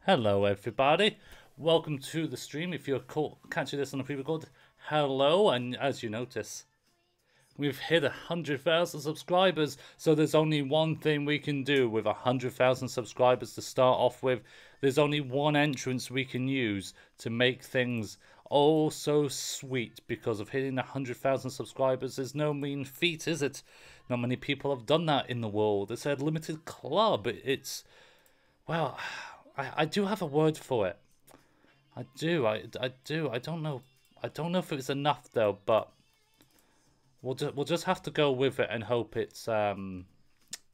Hello everybody, welcome to the stream. If you're catching this on a pre-record, hello, and as you notice, we've hit 100,000 subscribers, so there's only one thing we can do with 100,000 subscribers to start off with. There's only one entrance we can use to make things oh so sweet, because of hitting 100,000 subscribers is no mean feat, is it? Not many people have done that in the world. It's a limited club. It's, well, I do have a word for it. I do. I don't know. I don't know if it's enough though, but we'll just have to go with it and hope it's enough.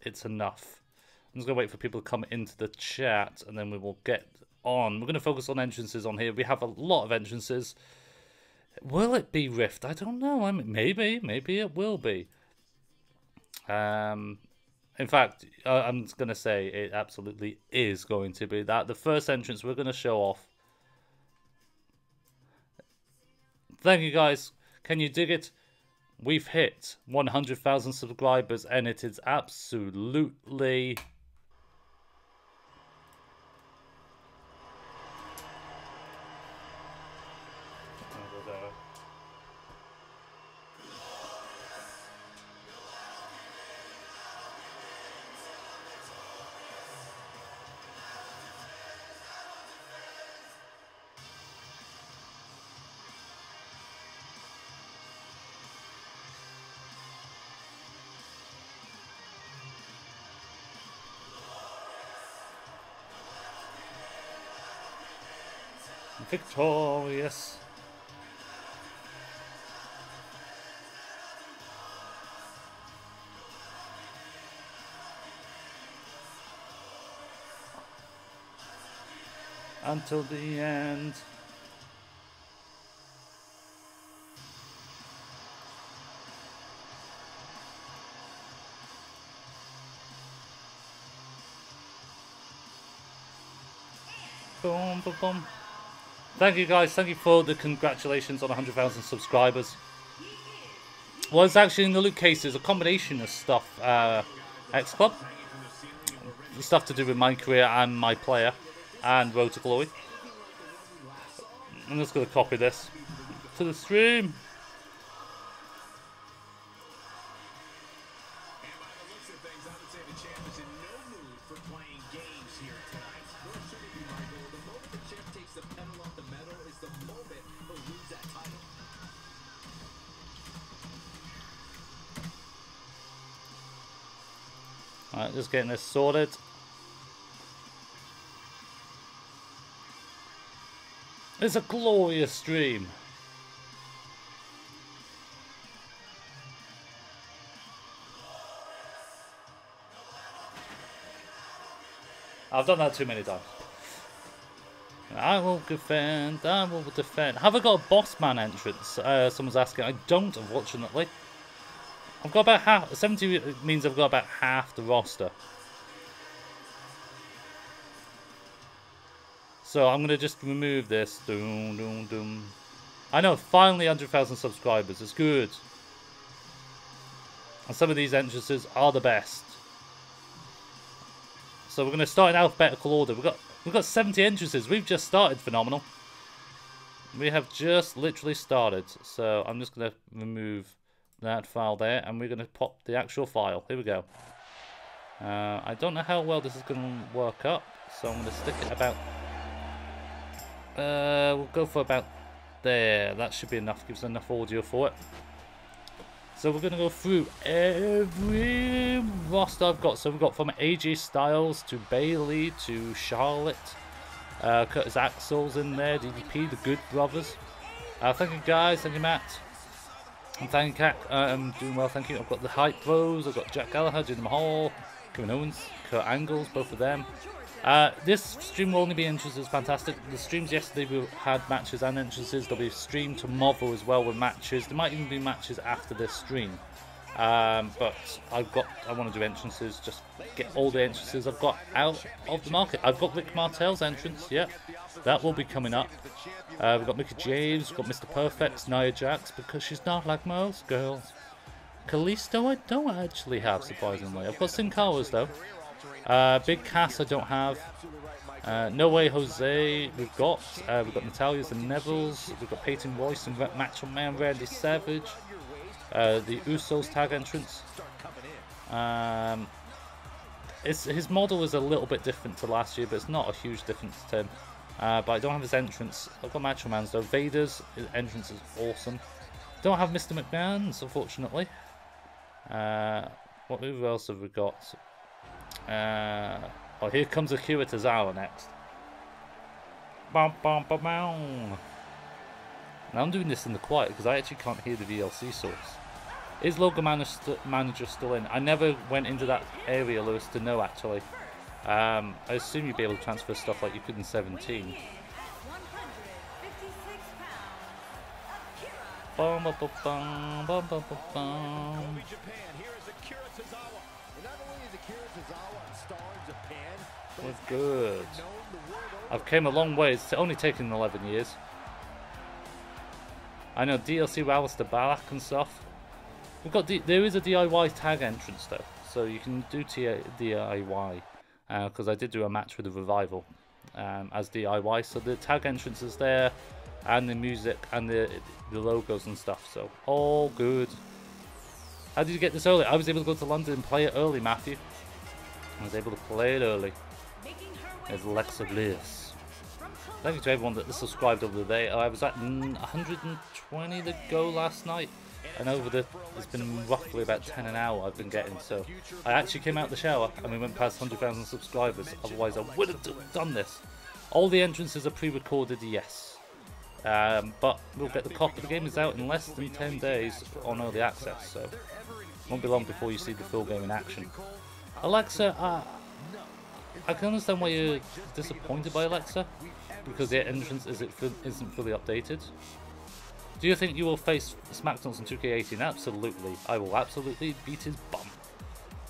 I'm just gonna wait for people to come into the chat, and then we will get on. We're gonna focus on entrances on here. We have a lot of entrances. Will it be Rift? I don't know. I mean, maybe it will be. In fact, I'm going to say it absolutely is going to be that. The first entrance we're going to show off. Thank you guys. Can you dig it? We've hit 100,000 subscribers and it is absolutely... victorious. Until the end. Boom, boom, boom. Thank you guys, thank you for the congratulations on 100,000 subscribers. Well, it's actually in the loot case, there's a combination of stuff. X Club, stuff to do with my career and my player, and Road to Glory. I'm just going to copy this to the stream. Alright, just getting this sorted. It's a glorious stream. I've done that too many times. I will defend, I will defend. Have I got a boss man entrance? Someone's asking. I don't, unfortunately. I've got about half. 70 means I've got about half the roster. So I'm gonna just remove this. Doom, doom, doom. I know, finally 100,000 subscribers. It's good. And some of these entrances are the best. So we're gonna start in alphabetical order. We've got 70 entrances. We've just started. Phenomenal. We have just literally started. So I'm just gonna remove that file there, and we're going to pop the actual file. Here we go. I don't know how well this is going to work up, so I'm going to stick it about... we'll go for about there. That should be enough. Gives enough audio for it. So we're going to go through every roster I've got. So we've got from AJ Styles to Bayley to Charlotte. Curtis Axel's in there. DDP, the Good Brothers. Thank you guys. Thank you, Matt. And thank you, Kat. I'm doing well, thank you. I've got the Hype Bros, I've got Jack Gallagher, Jinder Mahal, Kevin Owens, Kurt Angles, both of them. This stream will only be entrances, fantastic. The streams yesterday we had matches and entrances. There'll be a stream tomorrow as well with matches. There might even be matches after this stream. But I want to do entrances, just get all the entrances I've got out of the market. I've got Rick Martel's entrance, yeah, that will be coming up. We've got Mickey James, we've got Mr. Perfect, Nia Jax, because she's not like most girls. Kalisto I don't actually have, surprisingly. I've got Sin Cara's though. Big Cass I don't have. No Way Jose, we've got Natalia's and Neville's, we've got Peyton Royce and Macho Man Randy Savage, the Usos tag entrance. His model is a little bit different to last year, but it's not a huge difference to him. But I don't have his entrance. I've got Macho Man's though. Vader's entrance is awesome. Don't have Mr. McMahon's, unfortunately. Who else have we got? Oh, here comes Akira Tozawa next. Bum, bum, bum, bum. Now I'm doing this in the quiet because I actually can't hear the VLC source. Is Logo Manager still in? I never went into that area, Lewis, to know actually. I assume you'd be able to transfer stuff like you could in 17. Bum, bum, bum, bum, bum, bum, bum. We're good. I've came a long way. It's only taken 11 years. I know DLC with Alistair Balak and stuff. We've got there is a DIY tag entrance though, so you can do DIY. Because I did do a match with the Revival as DIY, so the tag entrance is there, and the music and the logos and stuff. So all good. How did you get this early? I was able to go to London and play it early, Matthew. I was able to play it early. There's Alexa Bliss. Thank you to everyone that subscribed over the day. I was at 120 to go last night, and it's been roughly about 10 an hour I've been getting. So I actually came out the shower and we went past 100,000 subscribers. Otherwise I would have done this. All the entrances are pre-recorded, yes. But we'll get the copy. The game is out in less than 10 days on early access, so it won't be long before you see the full game in action. Alexa, I can understand why you're disappointed by Alexa, because the entrance isn't fully updated. Do you think you will face SmackDowns in 2K18? Absolutely. I will absolutely beat his bum.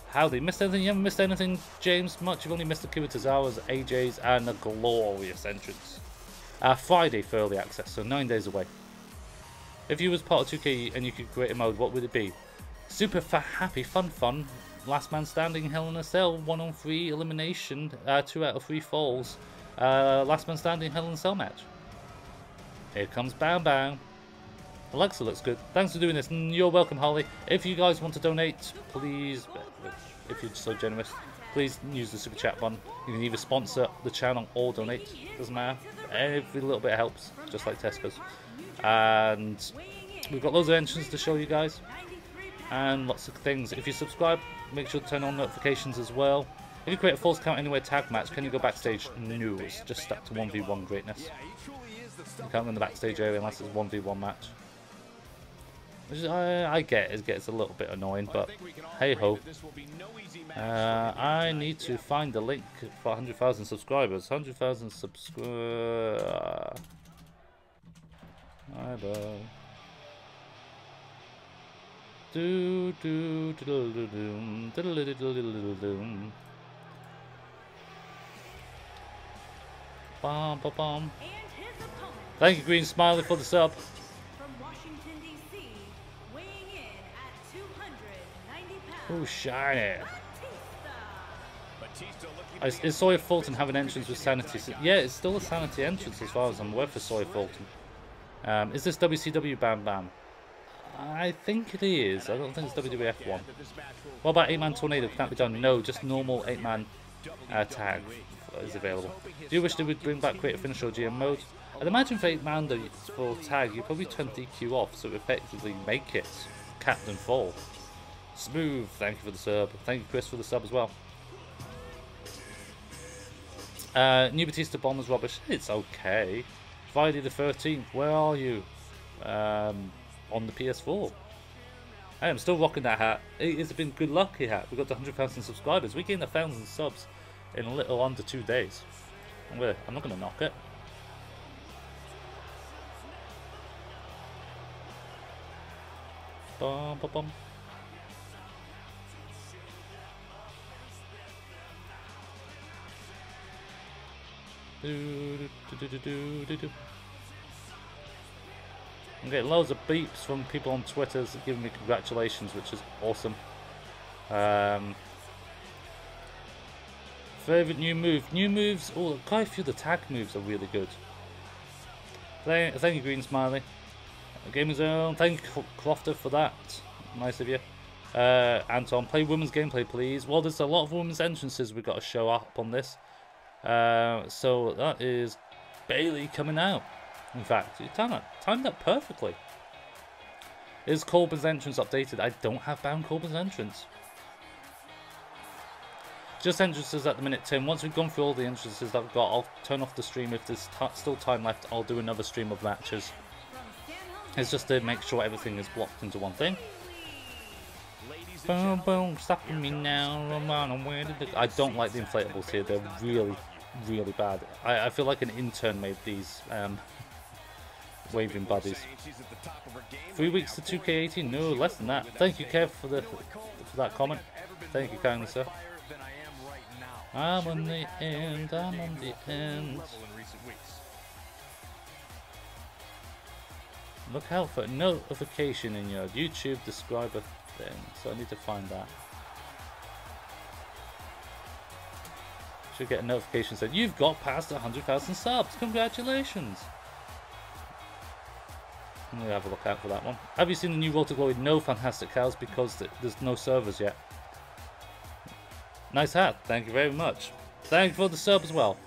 Howdy. Missed anything? You haven't missed anything, James? Much? You've only missed Akira Tozawa's, AJ's, and a glorious entrance. Friday for early access, so 9 days away. If you was part of 2K and you could create a mode, what would it be? Super happy, fun. Last man standing, Hell in a Cell, 1-on-3 elimination, 2 out of 3 falls. Last man standing, Hell in a Cell match. Here comes Bam Bam. Alexa looks good. Thanks for doing this. You're welcome, Holly. If you guys want to donate, please, if you're so generous, please use the super chat button. You can either sponsor the channel or donate. Doesn't matter. Every little bit helps, just like Tesco's. And we've got loads of entrances to show you guys, and lots of things. If you subscribe, make sure to turn on notifications as well. If you create a false count anywhere tag match, can you go backstage? No, it's just stuck to 1v1 greatness. You can't go in the backstage area unless it's a 1v1 match. Which I get, it's a little bit annoying, but hey ho. I need to find the link for 100,000 subscribers. 100,000 subscribers. Do do do do do. Bum bum bum. Thank you, Green Smiley, for the sub. Oh, shiny. Is Sawyer Fulton have an entrance with Sanity? Yeah, it's still a Sanity entrance as far as I'm aware for Sawyer Fulton. Is this WCW Bam Bam? I think it is. I don't think it's WWF one. What about 8-man tornado? Can that be done? No, just normal 8-man tag is available. Do you wish they would bring back creative finish or GM mode? I'd imagine for 8-man though, for tag, you probably turn DQ off, so effectively make it Captain Fall. Smooth, thank you for the sub. Thank you, Chris, for the sub as well. New Batista Bomber's rubbish. It's okay. Friday the 13th, where are you? On the PS4. I am still rocking that hat. It's been good lucky hat. We got to 100,000 subscribers. We gained 1,000 subs in a little under 2 days. I'm not going to knock it. Bum, bum, bum. I'm getting loads of beeps from people on Twitter giving me congratulations, which is awesome. Favorite new move? New moves. Oh, quite a few of the tag moves are really good. Thank you, Green Smiley. Gaming Zone. Thank you, Crofter, for that. Nice of you. Anton, play women's gameplay, please. Well, there's a lot of women's entrances we've got to show up on this. So that is Bayley coming out. In fact, you timed that perfectly. Is Corbin's entrance updated? I don't have bound Corbin's entrance. Just entrances at the minute, Tim. Once we've gone through all the entrances that I've got, I'll turn off the stream. If there's still time left, I'll do another stream of matches. It's just to make sure everything is blocked into one thing. Boom, boom, stopping me now. I don't like the inflatables here. They're really, really bad. I feel like an intern made these waving buddies. 3 weeks to 2K18? No, less than that. Thank you, Kev, for that comment. Thank you kindly, sir. I'm on the end. I'm on the end. Look out for a notification in your YouTube describer thing. So I need to find that. Should get a notification saying you've got past 100,000 subs. Congratulations. I'm gonna have a look out for that one. Have you seen the new Road to Glory? No, Fantastic Cows, because there's no servers yet. Nice hat. Thank you very much. Thank you for the sub as well.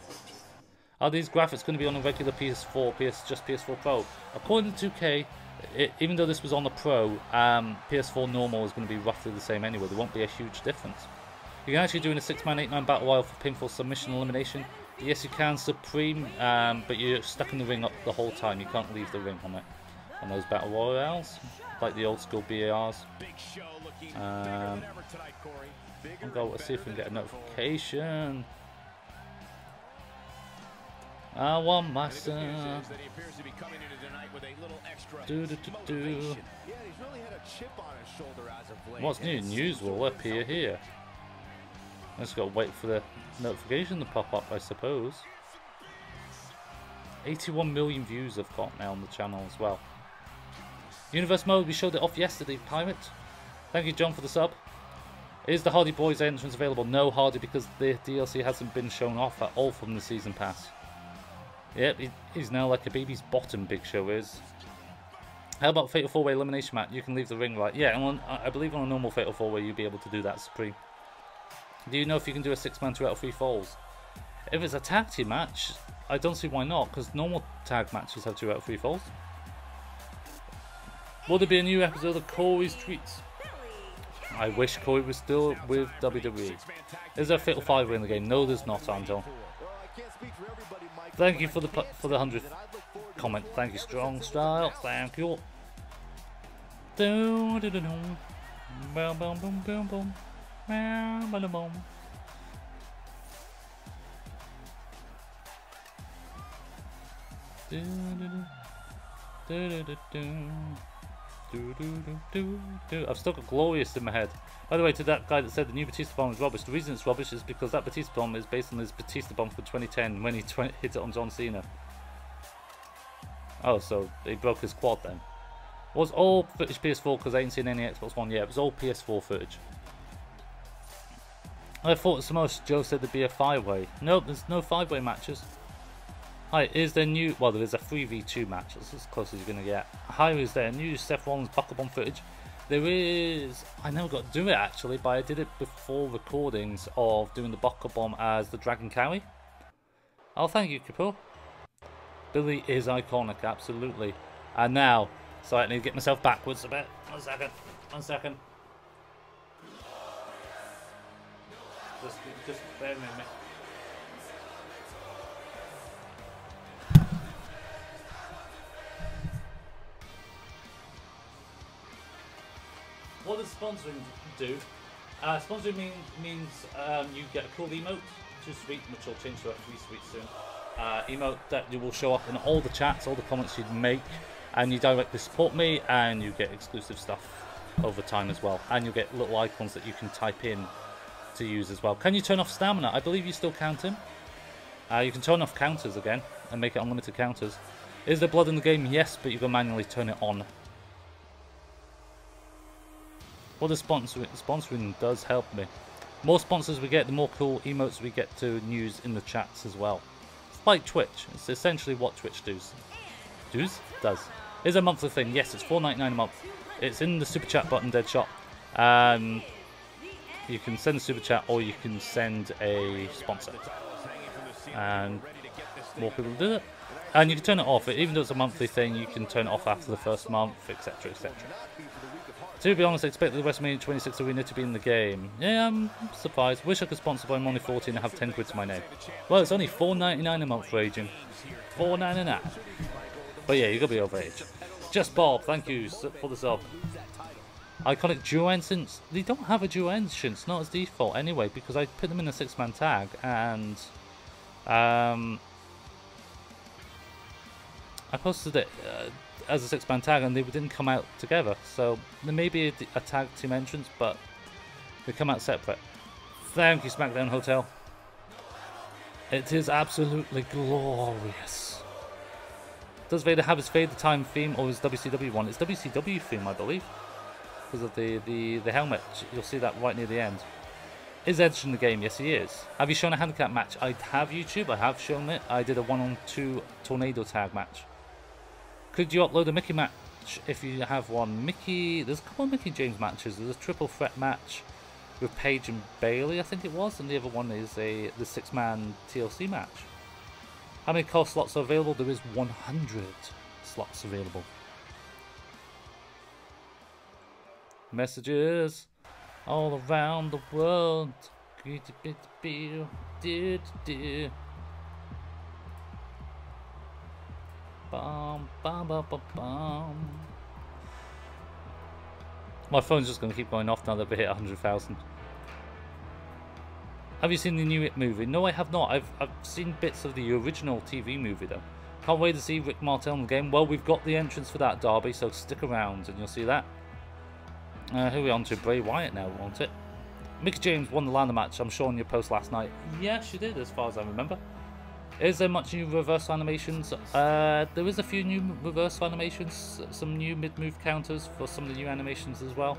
Are these graphics going to be on a regular PS4, just PS4 Pro? According to 2K, even though this was on the Pro, PS4 normal is going to be roughly the same anyway. There won't be a huge difference. You can actually do in a 6-man, 8-man battle royal for pinfall, submission, elimination. Yes, you can Supreme, but you're stuck in the ring up the whole time. You can't leave the ring on it. On those battle royals, like the old school BARs. I'll go. Let's see if we can get a notification. I want my son. What's new? News will appear here. Let's go wait for the notification to pop up, I suppose. 81 million views I've got now on the channel as well. Universe mode, we showed it off yesterday, Pirate. Thank you, John, for the sub. Is the Hardy Boys entrance available? No, Hardy, because the DLC hasn't been shown off at all from the Season Pass. Yep, he's now like a baby's bottom, Big Show is. How about Fatal 4-Way Elimination match? You can leave the ring, right? Yeah, I believe on a normal Fatal 4-Way you'll be able to do that, Supreme. Do you know if you can do a 6-man 2 out of 3 falls? If it's a tag team match, I don't see why not, because normal tag matches have 2 out of 3 falls. Will there be a new episode of Corey's Tweets? I wish Corey was still with WWE. Is there a Fatal 5-Way in the game? No, there's not, Angel. Thank you for the 100th comment. Thank you, Strong Style. Thank you. Boom, boom, boom, boom, boom, boom, boom, boom, boom. I've still got Glorious in my head. By the way, to that guy that said the new Batista bomb is rubbish, the reason it's rubbish is because that Batista bomb is based on his Batista bomb for 2010 when he hit it on John Cena. Oh, so he broke his quad then. Was all footage PS4 because I ain't seen any Xbox One? Yeah, it was all PS4 footage. I thought Samoa Joe said there'd be a 5-way. Nope, there's no 5-way matches. Hi, is there new... Well, there is a 3v2 match. That's as close as you're going to get. Hi, is there new Seth Rollins buckle bomb footage? There is... I never got to do it, actually, but I did it before recordings of doing the buckle bomb as the Dragon Cowie. Oh, thank you, Kapoor. Billie is iconic, absolutely. And now... Sorry, I need to get myself backwards a bit. 1 second. 1 second. Just bear with me. What does sponsoring do? Sponsoring means you get a cool emote, 2 sweet, which will change to a 3 sweet soon. Emote that you will show up in all the chats, all the comments you'd make, and you directly support me, and you get exclusive stuff over time as well. And you'll get little icons that you can type in to use as well. Can you turn off stamina? I believe you still count him. You can turn off counters again and make it unlimited counters. Is there blood in the game? Yes, but you can manually turn it on. Well, the sponsoring does help me. More sponsors we get, the more cool emotes we get to use in the chats as well. It's like Twitch. It's essentially what Twitch does. Does. It's a monthly thing. Yes, it's $4.99 a month. It's in the super chat button, dead shot. You can send a super chat or you can send a sponsor. And more people do it. And you can turn it off. Even though it's a monthly thing, you can turn it off after the first month, etc, etc. To be honest, I expect the WrestleMania 26 arena to be in the game. Yeah, I'm surprised. Wish I could sponsor, but I'm only 14 and have 10 quid to my name. Well, it's only $4.99 a month for aging. $4.99. But yeah, you gotta be over age. Just Bob, thank you for the sub. Iconic duo entrance. They don't have a duo entrance, not as default anyway, because I put them in a 6-man tag and I posted it as a 6-man tag and they didn't come out together. So there may be a tag team entrance, but they come out separate. Thank you, SmackDown Hotel. It is absolutely glorious. Does Vader have his Vader time theme or his WCW one? It's WCW theme, I believe. Because of the helmet. You'll see that right near the end. Is Edge in the game? Yes, he is. Have you shown a handicap match? I have YouTube. I have shown it. I did a 1-on-2 tornado tag match. Could you upload a Mickey match if you have one? Mickey, there's a couple of Mickey James matches. There's a triple threat match with Paige and Bayley, I think it was, and the other one is the 6-man TLC match. How many call slots are available? There is 100 slots available. Messages all around the world. Bum, bum, bum, bum, bum. My phone's just going to keep going off now that we hit 100,000. Have you seen the new It movie? No, I have not. I've seen bits of the original TV movie though. Can't wait to see Rick Martel in the game. Well, we've got the entrance for that, Derby, so stick around and you'll see that. Who are we on to? Bray Wyatt now, won't it? Mickey James won the ladder match, I'm sure, on your post last night. Yeah, she did, as far as I remember. Is there much new reverse animations? There is a few new reverse animations, some new mid-move counters for some of the new animations as well.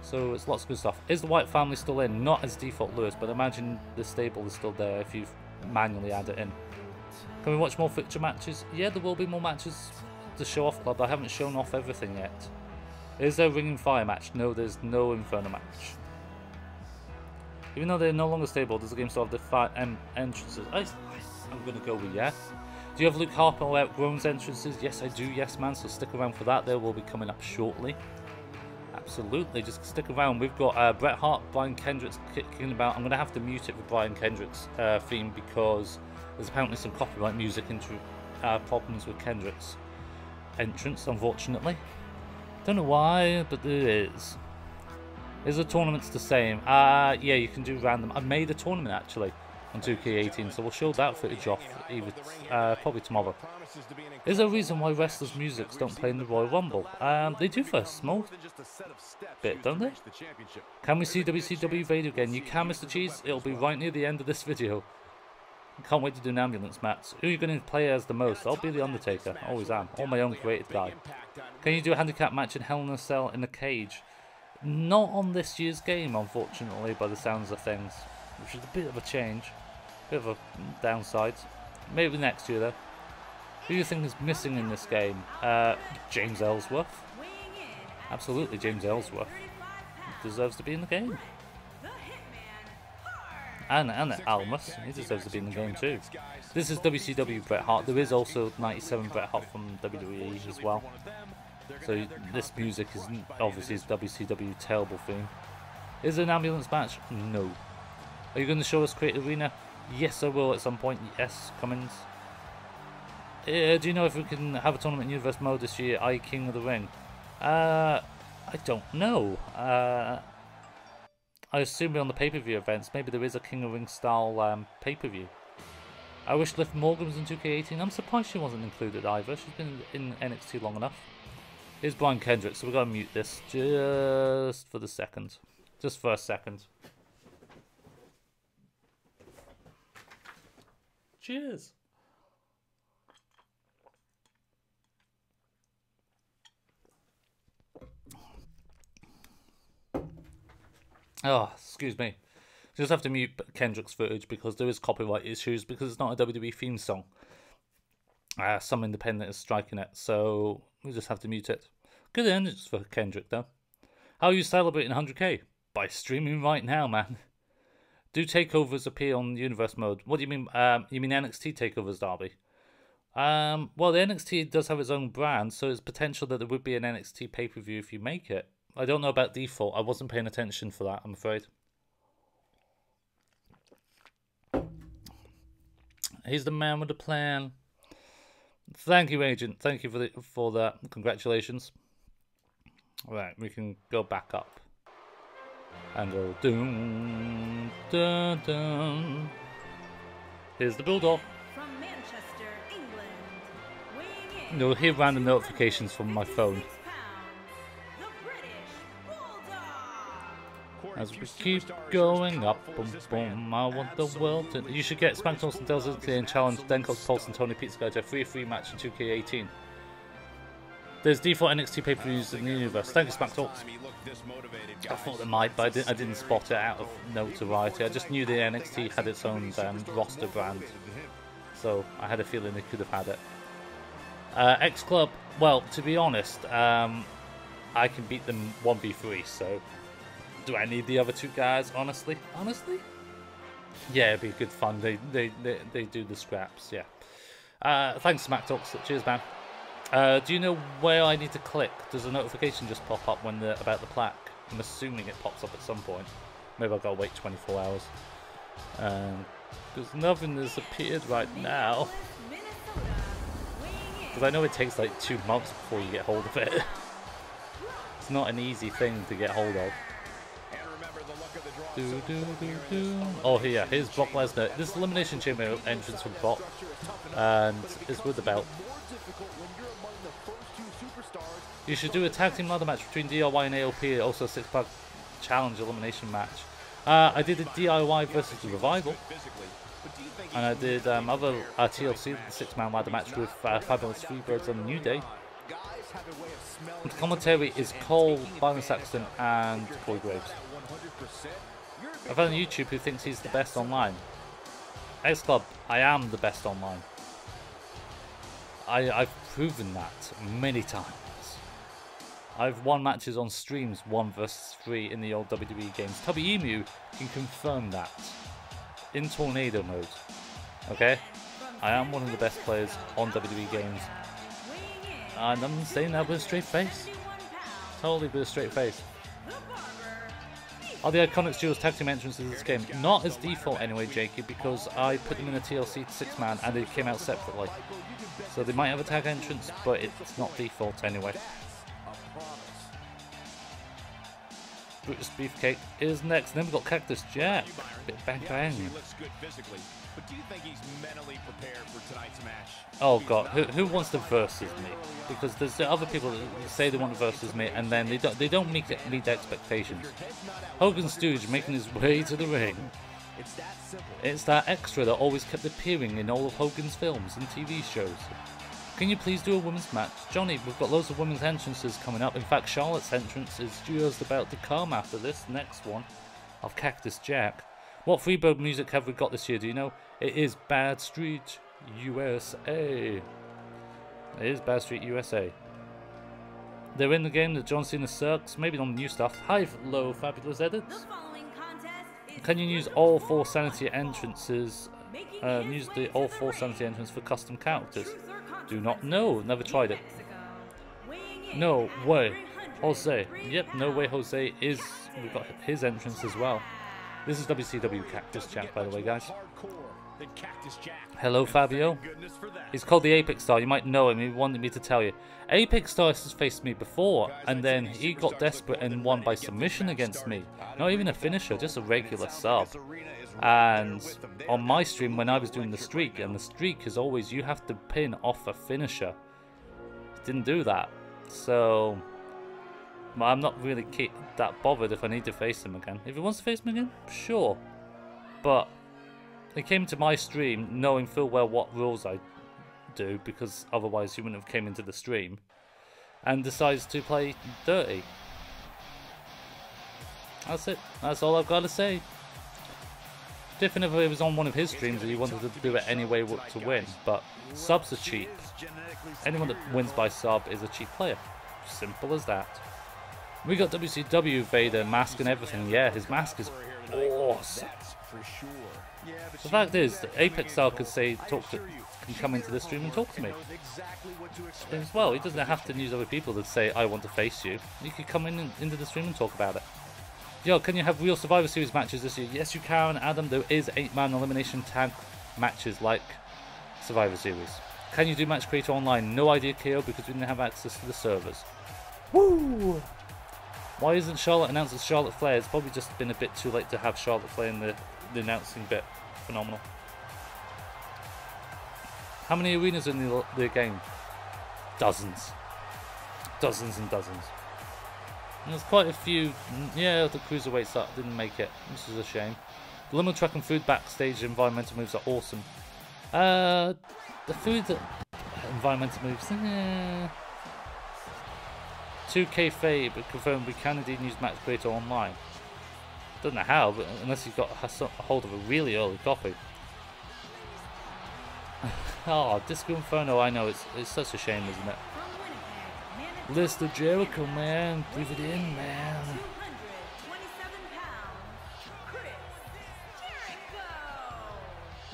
So it's lots of good stuff. Is the Wyatt family still in? Not as default Lewis, but imagine the stable is still there if you manually add it in. Can we watch more fixture matches? Yeah, there will be more matches to show off, Club. I haven't shown off everything yet. Is there a Ring and Fire match? No, there's no Inferno match. Even though they're no longer stable, does the game still have the entrances? I'm going to go with yes. Do you have Luke Harper or Outgrown's entrances? Yes, I do. Yes, man. So stick around for that. They will be coming up shortly. Absolutely. Just stick around. We've got Bret Hart, Brian Kendrick's kicking about. I'm going to have to mute it for Brian Kendrick's theme because there's apparently some copyright music problems with Kendrick's entrance, unfortunately. Don't know why, but there is. Is the tournaments the same? Yeah, you can do random. I made a tournament actually on 2K18, so we'll show that footage off either probably tomorrow. Is there a reason why wrestlers' musics don't play in the Royal Rumble? They do for a small bit, don't they? Can we see WCW Vader again? You can, Mr. Cheese. It'll be right near the end of this video. Can't wait to do an ambulance match. Who are you going to play as the most? I'll be the Undertaker. Always am. Or my own created guy. Can you do a handicap match in Hell in a Cell in a cage? Not on this year's game, unfortunately, by the sounds of things. Which is a bit of a change. Bit of a downside. Maybe next year, though. Who do you think is missing in this game? James Ellsworth. Absolutely, James Ellsworth. Deserves to be in the game. And Almas, he deserves to be in the game too. This is WCW Bret Hart. There is also 97 Bret Hart from WWE as well. So this music is obviously his WCW terrible theme. Is it an ambulance match? No. Are you going to show us Create Arena? Yes, I will at some point. Yes, Cummins. Do you know if we can have a tournament in Universe mode this year? King of the Ring. I don't know. I assume we're on the pay-per-view events. Maybe there is a King of Ring style pay-per-view. I wish Liv Morgan was in 2K18. I'm surprised she wasn't included either. She's been in NXT long enough. Here's Brian Kendrick, so we're going to mute this just for the second. Just for a second. Cheers. Oh, excuse me. Just have to mute Kendrick's footage because there is copyright issues because it's not a WWE theme song. Some independent is striking it, so we just have to mute it. Good endings for Kendrick though. How are you celebrating 100k? By streaming right now, man. Do takeovers appear on Universe mode? What do you mean? You mean NXT takeovers, Darby? Well, the NXT does have its own brand, so it's potential that there would be an NXT pay-per-view if you make it. I don't know about default. I wasn't paying attention for that, I'm afraid. He's the man with the plan. Thank you, Agent. Thank you for that. Congratulations. All right, we can go back up and go doom, dun, dun. Here's the Bulldog. From Manchester, England, weighing in You'll hear random notifications from my phone. the British Bulldog. As we keep going up, boom, boom, I want the world to... You should get Smack Dawson Dells and challenge Denko's Pulse and Tony Pizza Guy to a 3-3 match in 2K18. There's default NXT pay-per-views in the universe. Thank you, Smack Talks. I thought there might, but I didn't spot it out of notoriety. I just knew the NXT had its own roster brand, so I had a feeling they could have had it. X Club, well, to be honest, I can beat them 1v3, so do I need the other two guys? Honestly, yeah, it'd be good fun. They do the scraps, yeah. Thanks, Smack Talks. Cheers, man. Do you know where I need to click? Does a notification just pop up when about the plaque? I'm assuming it pops up at some point. Maybe I've got to wait 24 hours. Because nothing has appeared right now. Because I know it takes like 2 months before you get hold of it. It's not an easy thing to get hold of. Oh, yeah, here's Brock Lesnar. This Elimination Chamber entrance from Brock. And it's with the belt. You should do a tag team ladder match between DIY and AOP, also a 6-pack challenge elimination match. I did a DIY versus the Revival, and I did other TLC, the 6-man ladder match with Fabulous Freebirds on the New Day. The commentary is Cole, Byron Saxton, and Corey Graves. I found a YouTube who thinks he's the best online. X Club, I am the best online. I've proven that many times. I've won matches on streams 1 versus 3 in the old WWE games. Tubby Emu can confirm that. In tornado mode. Okay? I am one of the best players on WWE games. And I'm saying that with a straight face. Totally with a straight face. Are the Iconics Duels tag team entrances in this game? Not as default anyway, Jakey, because I put them in a TLC 6-man and they came out separately. So they might have a tag entrance, but it's not default anyway. Brutus Beefcake is next. Then we've got Cactus Jack. Bit bang bang. Oh god, who wants to versus me? Because there's the other people that say they want to versus me, and then they don't meet expectations. Hogan Stooge making his way to the ring. It's that extra that always kept appearing in all of Hogan's films and TV shows. Can you please do a women's match? Johnny, we've got loads of women's entrances coming up. In fact, Charlotte's entrance is just about to come after this next one of Cactus Jack. What Freebird music have we got this year, do you know? It is Bad Street USA. It is Bad Street USA. They're in the game, the John Cena sucks. Maybe on new stuff. Hi, low fabulous edits. Can you use all 4 Sanity entrances? Use the all 4 Sanity entrance for custom characters? Do not know. Never tried it. No way. Jose. Yep, no way Jose is... We've got his entrance as well. This is WCW Cactus Jack, by the way, guys. Hello, Fabio. He's called the Apex Star. You might know him. He wanted me to tell you. Apex Star has faced me before, and then he got desperate and won by submission against me. Not even a finisher, just a regular sub. And on my stream, when I was doing the streak, and the streak is always you have to pin off a finisher. Didn't do that. So I'm not really that bothered if I need to face him again. If he wants to face me again, sure. But he came to my stream knowing full well what rules I do, because otherwise he wouldn't have came into the stream, and decides to play dirty. That's it. That's all I've got to say. Different if it was on one of his streams and he wanted to do it anyway to win, but subs are cheap. Anyone that wins by sub is a cheap player. Simple as that. We got WCW Vader, mask and everything. Yeah, his mask is awesome. The fact is, that Apex Star could say, can come into the stream and talk to me. As well, he doesn't have to use other people to say, I want to face you. You could come into the stream and talk about it. Yo, can you have real Survivor Series matches this year? Yes, you can, Adam. There is 8-man elimination tag matches like Survivor Series. Can you do Match Creator Online? No idea, KO, because we didn't have access to the servers. Woo! Why isn't Charlotte announced as Charlotte Flair? It's probably just been a bit too late to have Charlotte Flair in the announcing bit. Phenomenal. How many arenas are in the game? Dozens. Dozens and dozens. And there's quite a few. Yeah, the cruiserweights that didn't make it. This is a shame. The limo truck and food backstage environmental moves are awesome. The food environmental moves. 2K Fabe confirmed we can indeed use Match Creator Online. Don't know how, but unless you've got a hold of a really early copy. Oh, Disco Inferno, I know, it's such a shame, isn't it? List of Jericho, man. Breathe it in, man. 227 pounds, Chris Jericho.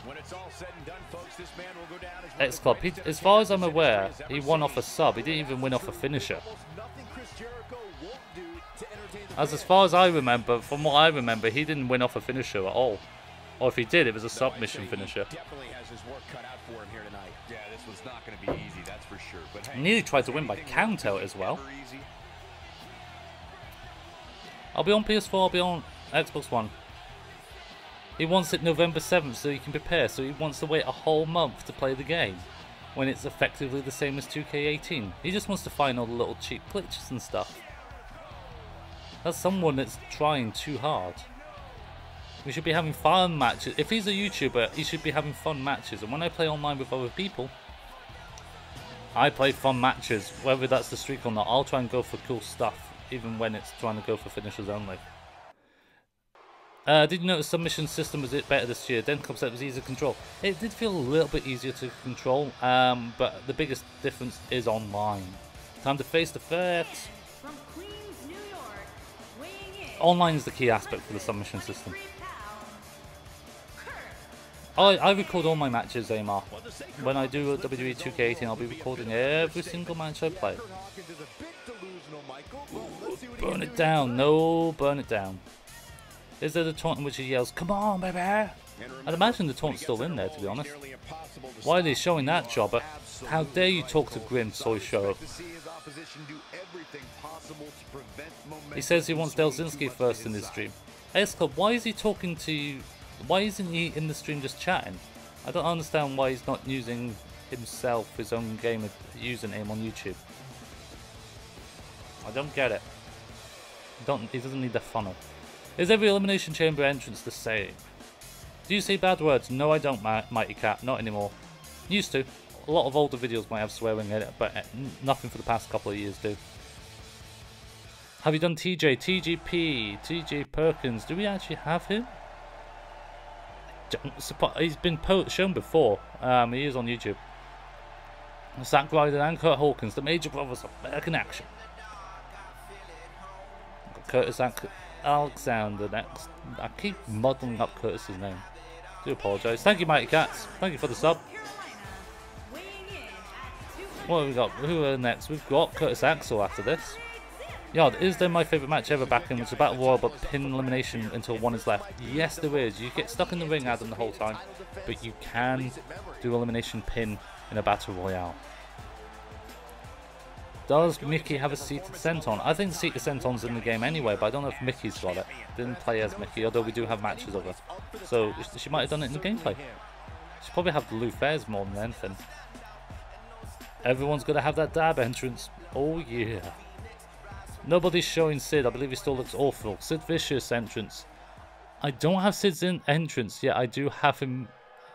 When it's all said and done, folks, this man will go down as X Club, as far as I'm aware, he won off a sub. He didn't even win off a finisher. As far as I remember, from what I remember, he didn't win off a finisher at all. Or if he did, it was a submission finisher. Definitely has his work cut out for him here tonight. Yeah, this was not going to be easy, that's for sure. But hey, he nearly tried to win by count out as well. I'll be on PS4, I'll be on Xbox One. He wants it November 7th so he can prepare, so he wants to wait a whole month to play the game. When it's effectively the same as 2K18. He just wants to find all the little cheap glitches and stuff. That's someone that's trying too hard. We should be having fun matches. If he's a YouTuber, he should be having fun matches. And when I play online with other people, I play fun matches. Whether that's the streak or not, I'll try and go for cool stuff, even when it's trying to go for finishers only. Did you notice submission system was it better this year? Den concept was easier to control. It did feel a little bit easier to control, but the biggest difference is online. Time to face the facts. From Queens, New York, weighing in Online is the key aspect for the submission system. 3 pounds, I record all my matches, Amar. When I do a Wwe 2K18, I'll be recording every single match I play. Burn it down. No, burn it down. Is there the taunt in which he yells, "Come on, baby"? I'd imagine the taunt's still in there, to be honest. Why are they showing that, jobber? How dare you talk to Grim Soy Show? He says he wants Delzinski first in this stream. Ace Club, why is he talking to you? Why isn't he in the stream just chatting? I don't understand why he's not using himself, his own game username on YouTube. I don't get it. He doesn't need the funnel. Is every Elimination Chamber entrance the same? Do you say bad words? No, I don't, Mighty Cat. Not anymore. Used to. A lot of older videos might have swearing in it, but nothing for the past couple of years do. Have you done TJ? TGP? TJ Perkins? Do we actually have him? He's been shown before. He is on YouTube. Zack Ryder and Kurt Hawkins, the Major Brothers of American Action. Curtis Alexander next. I keep muddling up Curtis's name. Do apologise. Thank you, Mighty Cats. Thank you for the sub. weighing in at 200. What have we got? Who are next? We've got Curtis Axel after this. Yeah, is there my favourite match ever back in? It's a battle royal but pin elimination until one is left. Yes, there is. You get stuck in the ring, Adam, the whole time, but you can do elimination pin in a battle royale. Does Mickey have a seated senton? I think seated senton's in the game anyway, but I don't know if Mickey's got it. Didn't play as Mickey, although we do have matches of her. So she might have done it in the gameplay. She probably have the Lou Fairs more than anything. Everyone's got to have that dab entrance. Oh yeah. Nobody's showing Sid. I believe he still looks awful. Sid Vicious entrance. I don't have Sid's entrance yet. I do have him.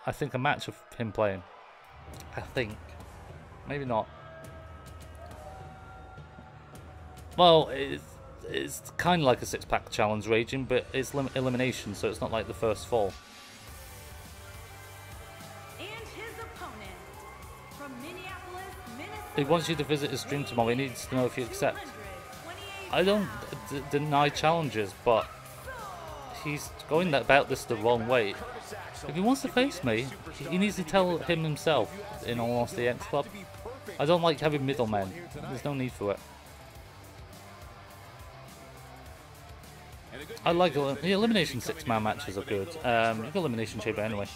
I think a match of him playing. I think. Maybe not. Well, it's kind of like a six-pack challenge raging, but it's elimination, so it's not like the first fall. He wants you to visit his stream tomorrow. He needs to know if you accept. I don't deny challenges, but he's going about this the wrong way. If he wants to face me, he needs to tell him himself, in all honesty, X Club. I don't like having middlemen. There's no need for it. I like the elimination 6-man matches are good. You got elimination chamber anyway.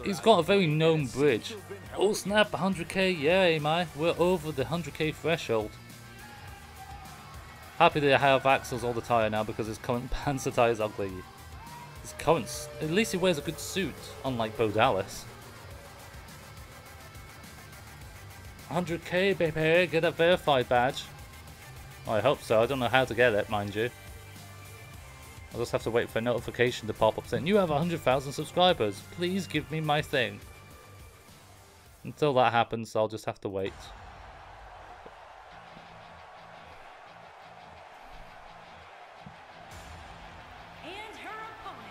He's got a very known bridge. Oh snap, 100k, yay man, we're over the 100k threshold. Happy to have Axel's all the tire now because his current pants attire is ugly. His current, at least he wears a good suit, unlike Bo Dallas. 100k baby, get that verified badge. I hope so, I don't know how to get it, mind you. I'll just have to wait for a notification to pop up saying, you have 100,000 subscribers, please give me my thing. Until that happens, I'll just have to wait. And her opponent.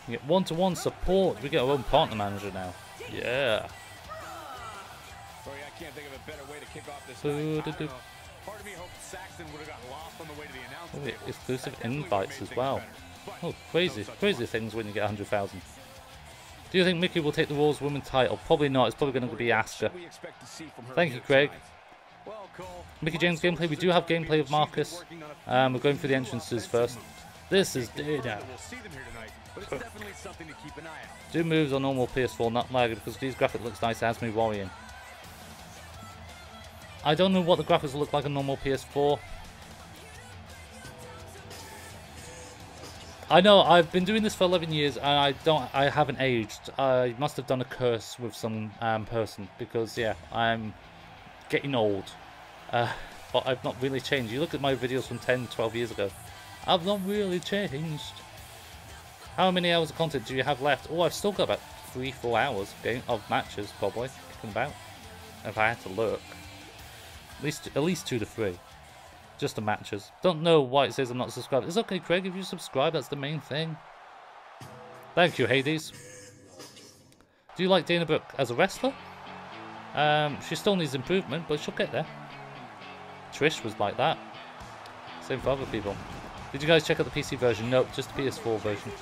We get one-to-one support, we get our own partner manager now. Yeah. Sorry, I can't think of a better way to kick off this night. Part of me hoped Saxton would have got lost on the way to the announcement. Oh, exclusive invites as well. Oh, crazy things when you get 100,000. Do you think Mickey will take the Raw's Women's title? Probably not. It's probably going to be Asuka. Thank you, Craig. Mickey James gameplay. We do have gameplay of Marcus. We're going through the entrances first. This is Dana. Do moves on normal PS4, not lag, because these graphics looks nice. It has me worrying. I don't know what the graphics look like on normal PS4. I know I've been doing this for 11 years and I haven't aged. I must have done a curse with some person because yeah, I'm getting old. But I've not really changed. You look at my videos from 10, 12 years ago. I've not really changed. How many hours of content do you have left? Oh, I've still got about 3-4 hours of matches probably kicking about. If I had to look. At least 2 to 3. Just the matches. Don't know why it says I'm not subscribed. It's okay, Craig, if you subscribe, that's the main thing. Thank you, Hades. Do you like Dana Brooke as a wrestler? She still needs improvement, but she'll get there. Trish was like that. Same for other people. Did you guys check out the PC version? Nope, just the PS4 version.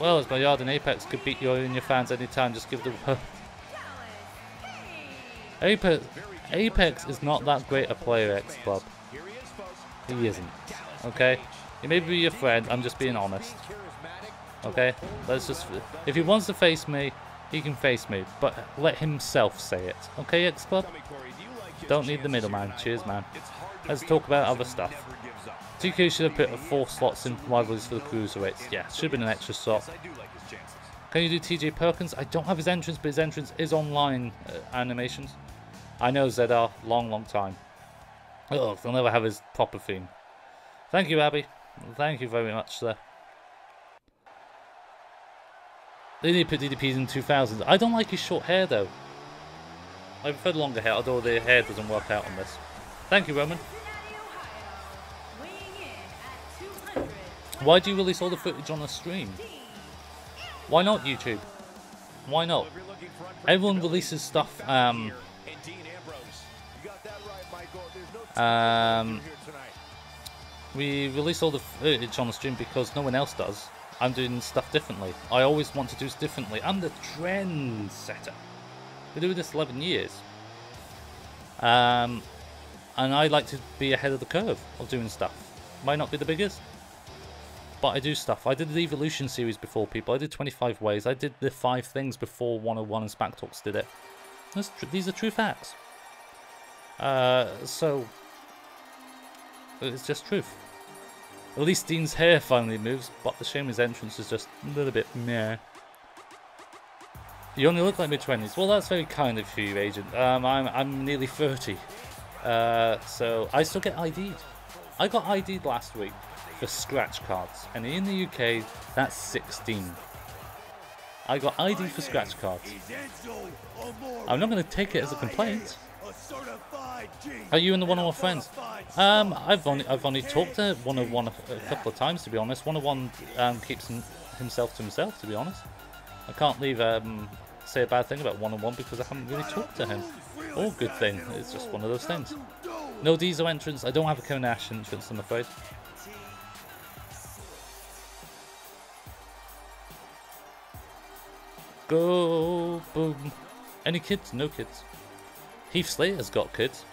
Well, as my yard in Apex could beat you and your fans anytime, just give the word. Apex is not that great a player, X Club. He isn't. Okay? He may be your friend, I'm just being honest. Okay? Let's just... If he wants to face me, he can face me. But let himself say it. Okay, X Club? Don't need the middleman. Cheers, man. Let's talk about other stuff. 2K should have put 4 slots in rivalries for the cruiserweights. Yeah, should have been an extra slot. Can you do TJ Perkins? I don't have his entrance, but his entrance is online animations. I know ZR, long time. Oh, they'll never have his proper theme. Thank you, Abby. Thank you very much, sir. They need to put DDPs in 2000s. I don't like his short hair, though. I prefer longer hair, although the hair doesn't work out on this. Thank you, Roman. Why do you release all the footage on a stream? Why not, YouTube? Why not? Everyone releases stuff, we release all the footage on the stream because no one else does. I'm doing stuff differently. I always want to do this differently. I'm the trend setter. Been doing this 11 years. And I like to be ahead of the curve of doing stuff. Might not be the biggest, but I do stuff. I did the Evolution series before people. I did 25 ways. I did the 5 things before 101 and Smack Talks did it. These are true facts. So it's just truth. At least Dean's hair finally moves, but the shame his entrance is just a little bit meh. You only look like mid-20s. Well, that's very kind of you, Agent. I'm nearly 30. So I still get ID'd. I got ID'd last week for scratch cards, and in the UK, that's 16. I got ID'd for scratch cards. I'm not going to take it as a complaint. Are you and the 101 friends? I've only talked to 101 a couple of times, to be honest. 101 keeps himself to himself, to be honest. I can't leave say a bad thing about one-on-one because I haven't really talked to him. Or good thing. It's just one of those things. No Diesel entrance. I don't have a Kevin Nash entrance, I'm afraid. Go boom. Any kids? No kids. Heath Slater's got kids.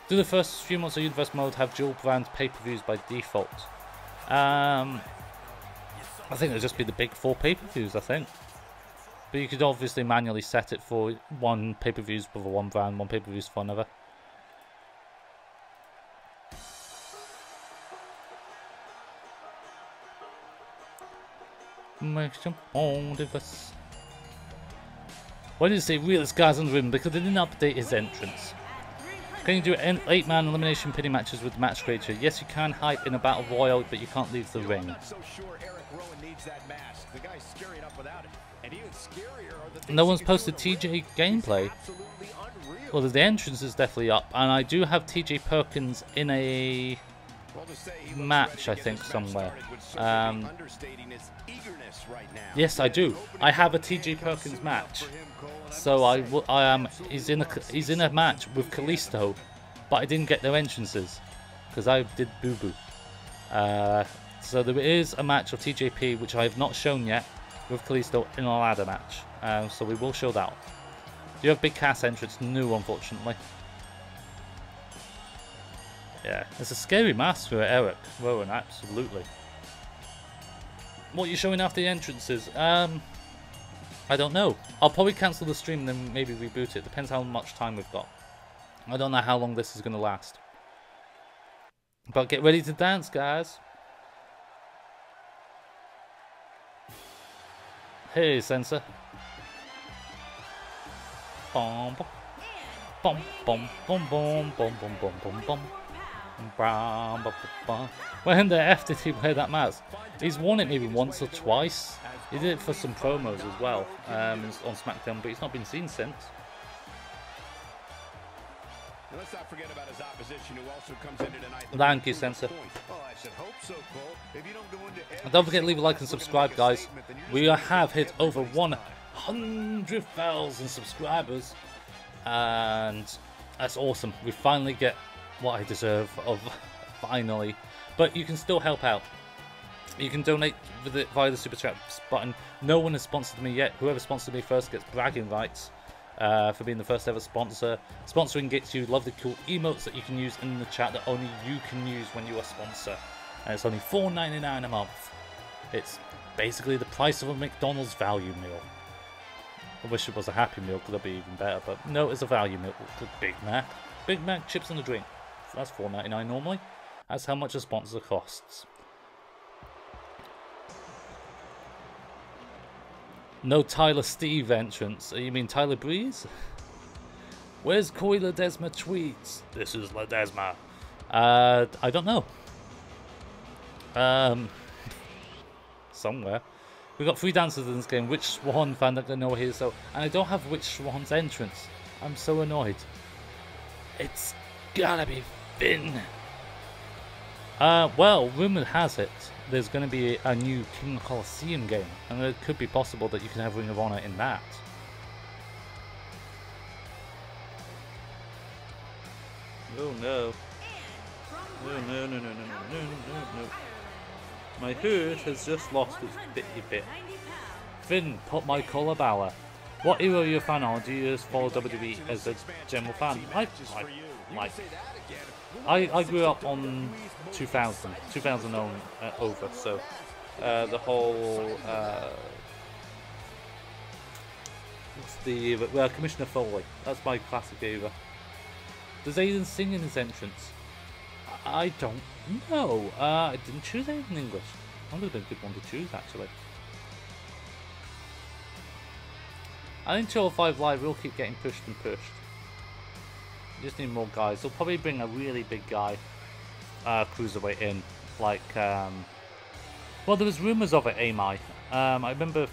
Do the first few months of Universe Mode have dual brand pay-per-views by default? I think it'll just be the big 4 pay-per-views, I think. But you could obviously manually set it for one pay-per-views for one brand, one pay-per-views for another. Make some Ondiverse. Why did it say realist guys on the rim? Because they didn't update his entrance. Can you do 8-man elimination pinning matches with the match creator? Yes, you can hype in a battle royal, but you can't leave the ring. No one's posted TJ gameplay. Well, the entrance is definitely up, and I do have TJ Perkins in a match, I think, somewhere. Yes, I do. I have a TJ Perkins match. So he's in a match with Kalisto, but I didn't get their entrances because I did boo boo. So there is a match of TJP which I have not shown yet with Kalisto in a ladder match. So we will show that. Do you have Big Cass entrance? No, unfortunately. Yeah, it's a scary mask for Eric Rowan, absolutely. What are you showing after the entrances? I don't know. I'll probably cancel the stream and then maybe reboot it. Depends how much time we've got. I don't know how long this is going to last. But get ready to dance, guys. Hey, Sensor. Bom, bom, bom, bom, bom, bom, bom, bom, bom, bom. When the F did he wear that mask? He's worn it maybe once or twice. He did it for some promos as well on SmackDown, but he's not been seen since. Let's not forget about his opposition, who also comes in tonight. Thank you, Sensor. And don't forget to leave a like and subscribe, guys. We have hit over 100,000 subscribers, and that's awesome. We finally get what I deserve of finally, but you can still help out. You can donate with it via the Super Chats button. No one has sponsored me yet. Whoever sponsored me first gets bragging rights for being the first ever sponsor. Sponsoring gets you lovely cool emotes that you can use in the chat that only you can use when you are a sponsor. And it's only $4.99 a month. It's basically the price of a McDonald's value meal. I wish it was a Happy Meal, because that'd be even better, but no, it's a value meal. It's a Big Mac. Big Mac, chips and a drink. So that's $4.99 normally. That's how much a sponsor costs. No Tyler Steve entrance. You mean Tyler Breeze? Where's Corey Ledesma tweets? This is Ledesma. I don't know. Somewhere. We've got 3 dancers in this game. Which Swan fan that I know here? So, and I don't have Which Swan's entrance. I'm so annoyed. It's gotta be Finn. Well, rumor has it there's going to be a new King Coliseum game, and it could be possible that you can have Ring of Honor in that. Oh no. No, no, no, no, no, no, no, no, no. My hood has just lost its bitty bit. Finn, put my collar Balor. What era are you a fan of? Do you just follow WWE as a general fan? I grew up on 2000 on over, so the whole what's the Commissioner Foley? That's my classic era. Does Aiden sing in his entrance? I don't know. I didn't choose Aiden in English. That would have been a good one to choose, actually. I think 205 Live will keep getting pushed and pushed. You just need more guys. They'll probably bring a really big guy, cruiserweight in, like, well, there was rumours of it, Amai. I remember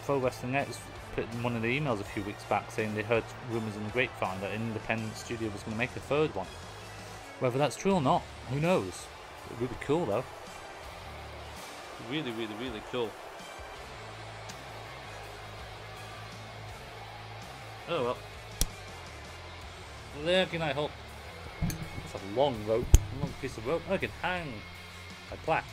Pro Wrestling X put in one of the emails a few weeks back saying they heard rumours in the grapevine that an independent studio was going to make a 3rd one. Whether that's true or not, who knows? It would be cool though. Really, really, really cool. Oh well. There can I help? It's a long rope, a long piece of rope. I can hang my plaque.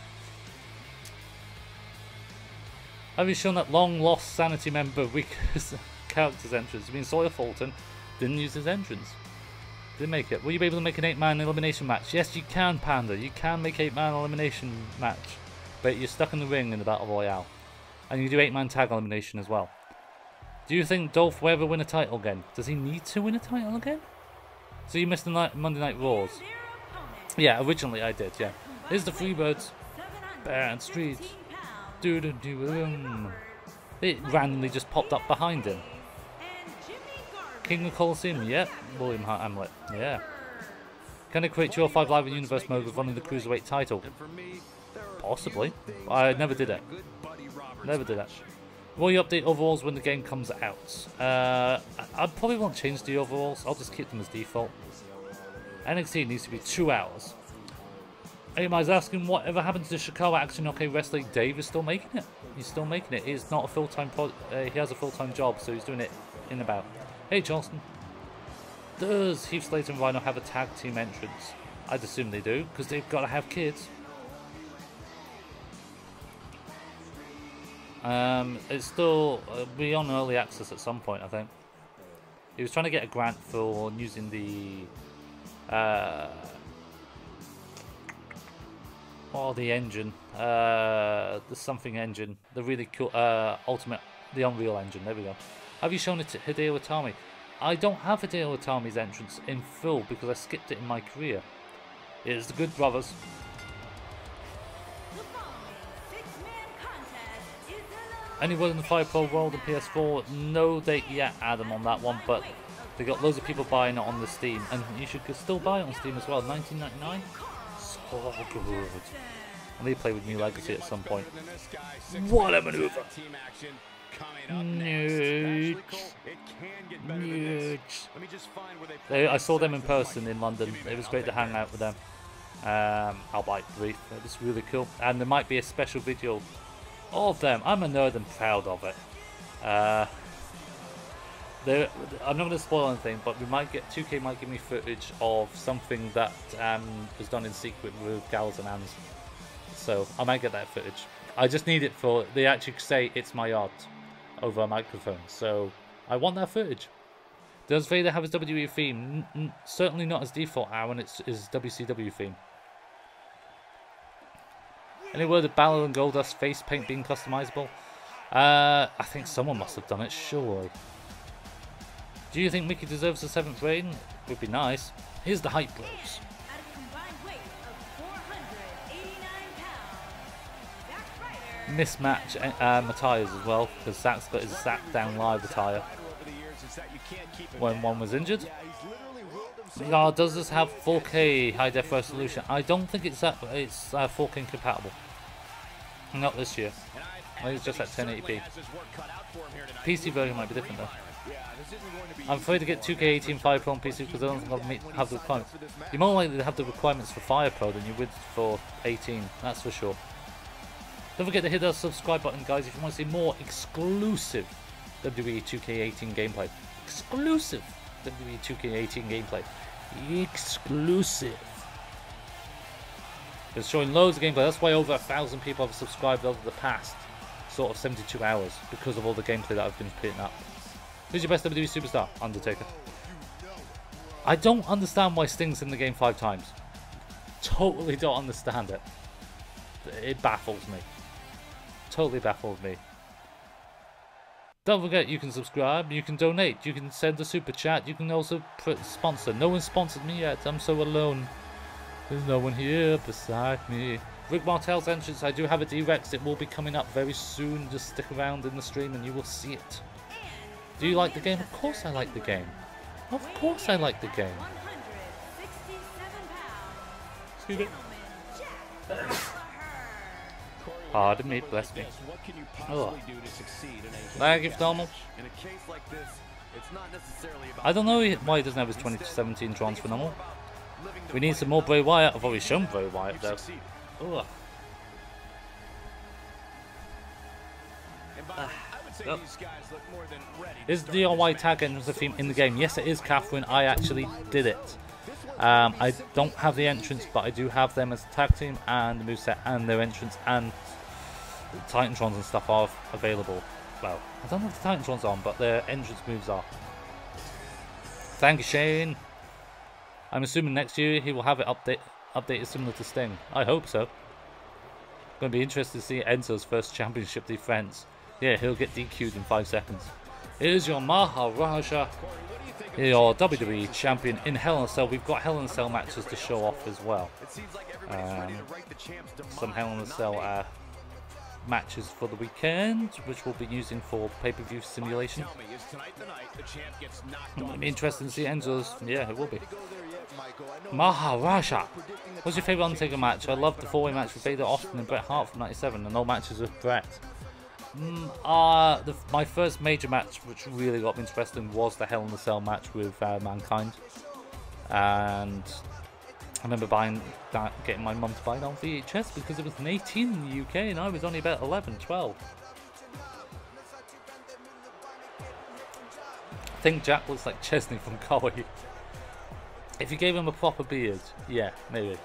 Have you shown that long lost Sanity member weakest character's entrance? I mean, Sawyer Fulton didn't use his entrance. Didn't make it. Will you be able to make an 8-man elimination match? Yes, you can, Panda. You can make 8-man elimination match. But you're stuck in the ring in the Battle Royale. And you do 8-man tag elimination as well. Do you think Dolph will ever win a title again? Does he need to win a title again? So you missed the Monday Night Raws. Yeah, originally I did, yeah. Here's the Freebirds. Bad Streets. It randomly just popped up behind him. King of Colosseum, yep. William Hamlet, yeah. Can it create 205 Live in Universe mode with running the Cruiserweight title? Possibly. I never did it. Never did it. Will you update overalls when the game comes out? I probably won't change the overalls. I'll just keep them as default. NXT needs to be 2 hours. Amy's asking whatever happened to the Chicago Action OK Wrestling. Dave is still making it. He's still making it. He's not a full-time he has a full-time job, so he's doing it in about. Hey Charleston. Does Heath Slater and Rhino have a tag team entrance? I'd assume they do, because they've got to have kids. It's still be on early access at some point, I think. He was trying to get a grant for using the engine, the something engine, the really cool ultimate, the Unreal engine. There we go. Have you shown it to Hideo Itami? I don't have Hideo Itami's entrance in full because I skipped it in my career. It is the Good Brothers. Any word in the Fire Pro World and PS4? No date yet, Adam, on that one, but they got loads of people buying it on the Steam, and you should still buy it on Steam as well. $19.99. So good. I need to play with New Legacy at some point. What a maneuver! Nuge. I saw them in person in London. It was great to hang out with them. Albeit brief. It was really cool. And there might be a special video of them. I'm a nerd and proud of it. I'm not going to spoil anything, but 2K might give me footage of something that was done in secret with Gals and Ans. So I might get that footage. I just need it for, they actually say it's my art over a microphone, so I want that footage. Does Vader have his WWE theme? Certainly not as default, Aaron. It's his WCW theme. Any word of Balor and Goldust face paint being customizable? I think someone must have done it, surely. Do you think Mickey deserves a 7th reign? Would be nice. Here's the Hype Bros. Mismatch attires as well, because Zach's got his Zach Down Live attire when one was injured. Does this have 4K high def resolution? I don't think it's 4K compatible. Not this year. I think it's just at 1080p. PC version might be different though. I'm afraid to get 2K18 Fire Pro on PC because I don't think I'll have the requirements. You're more likely to have the requirements for Fire Pro than you would for 18, that's for sure. Don't forget to hit that subscribe button, guys, if you want to see more exclusive WWE 2K18 gameplay. Exclusive WWE 2K18 gameplay. Exclusive. It's showing loads of gameplay. That's why over 1,000 people have subscribed over the past sort of 72 hours because of all the gameplay that I've been putting up. Who's your best WWE superstar? Undertaker. I don't understand why Sting's in the game 5 times. Totally don't understand it. It baffles me. Totally baffles me. Don't forget you can subscribe, you can donate, you can send a super chat, you can also sponsor. No one sponsored me yet, I'm so alone. There's no one here beside me. Rick Martel's entrance, I do have a D-Rex, it will be coming up very soon. Just stick around in the stream and you will see it. Do you like the game? Of course I like the game. Of course I like the game. Excuse me. Pardon me, bless me. Oh. Lag if normal. I don't know why he doesn't have his 2017 transfer normal. We need some more Bray Wyatt. I've already shown Bray Wyatt though. Ugh. Yep. Is the DIY tag entrance a theme in the game? Yes, it is, Catherine. I actually did it. I don't have the entrance, but I do have them as a tag team, and the moveset and their entrance and the Titantrons and stuff are available. Well, I don't know if the Titantrons are on, but their entrance moves are. Thank you, Shane. I'm assuming next year he will have it updated similar to Sting. I hope so. Going to be interested to see Enzo's first championship defense. Yeah, he'll get DQ'd in 5 seconds. Here's your Maharaja, your WWE champion in Hell in a Cell. We've got Hell in a Cell matches to show off as well. Some Hell in a Cell matches for the weekend, which we'll be using for pay-per-view simulation. It'll be interesting to see Enzo's. Yeah, it will be. Maharaja. What's your favourite Undertaker match? I loved the 4-way match with Vader, Austin, and Bret Hart from '97, and all matches with Bret. My first major match, which really got me interested, was the Hell in a Cell match with Mankind, and I remember getting my mum to buy it on VHS because it was an 18 in the UK and I was only about 11, 12. I think Jack looks like Chesney from Cowie. If you gave him a proper beard, yeah, maybe.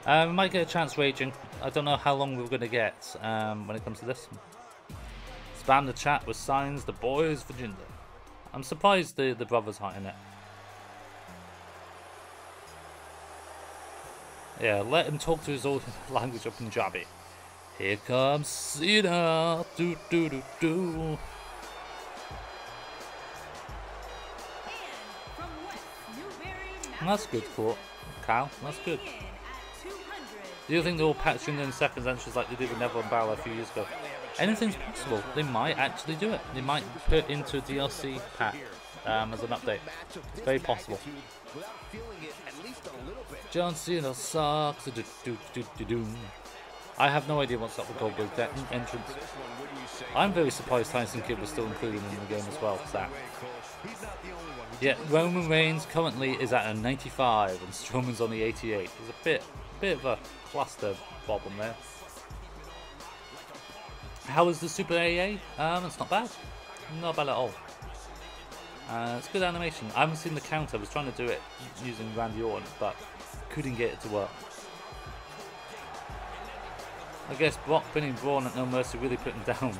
We might get a chance raging. I don't know how long we're going to get when it comes to this. Spam the chat with signs, the boys for Jinder. I'm surprised the brothers aren't in it. Yeah, let him talk to his old language of Punjabi. Here comes Cena. Do do do do. And that's good, Kyle. That's good. Do you think they'll patch Jinder in seconds entrance like they did with Neville and Balor a few years ago? Anything's possible. They might actually do it. They might put into a DLC pack as an update. It's very possible. John Cena sucks. I have no idea what's up with Goldberg's entrance. I'm very surprised Tyson Kidd was still included in the game as well, Zach. Yeah, Roman Reigns currently is at a 95 and Strowman's on the 88. There's a bit of a cluster problem there. How is the Super AA? It's not bad. Not bad at all. It's good animation. I haven't seen the counter. I was trying to do it using Randy Orton, but couldn't get it to work. I guess Brock pinning Braun at No Mercy really put him down.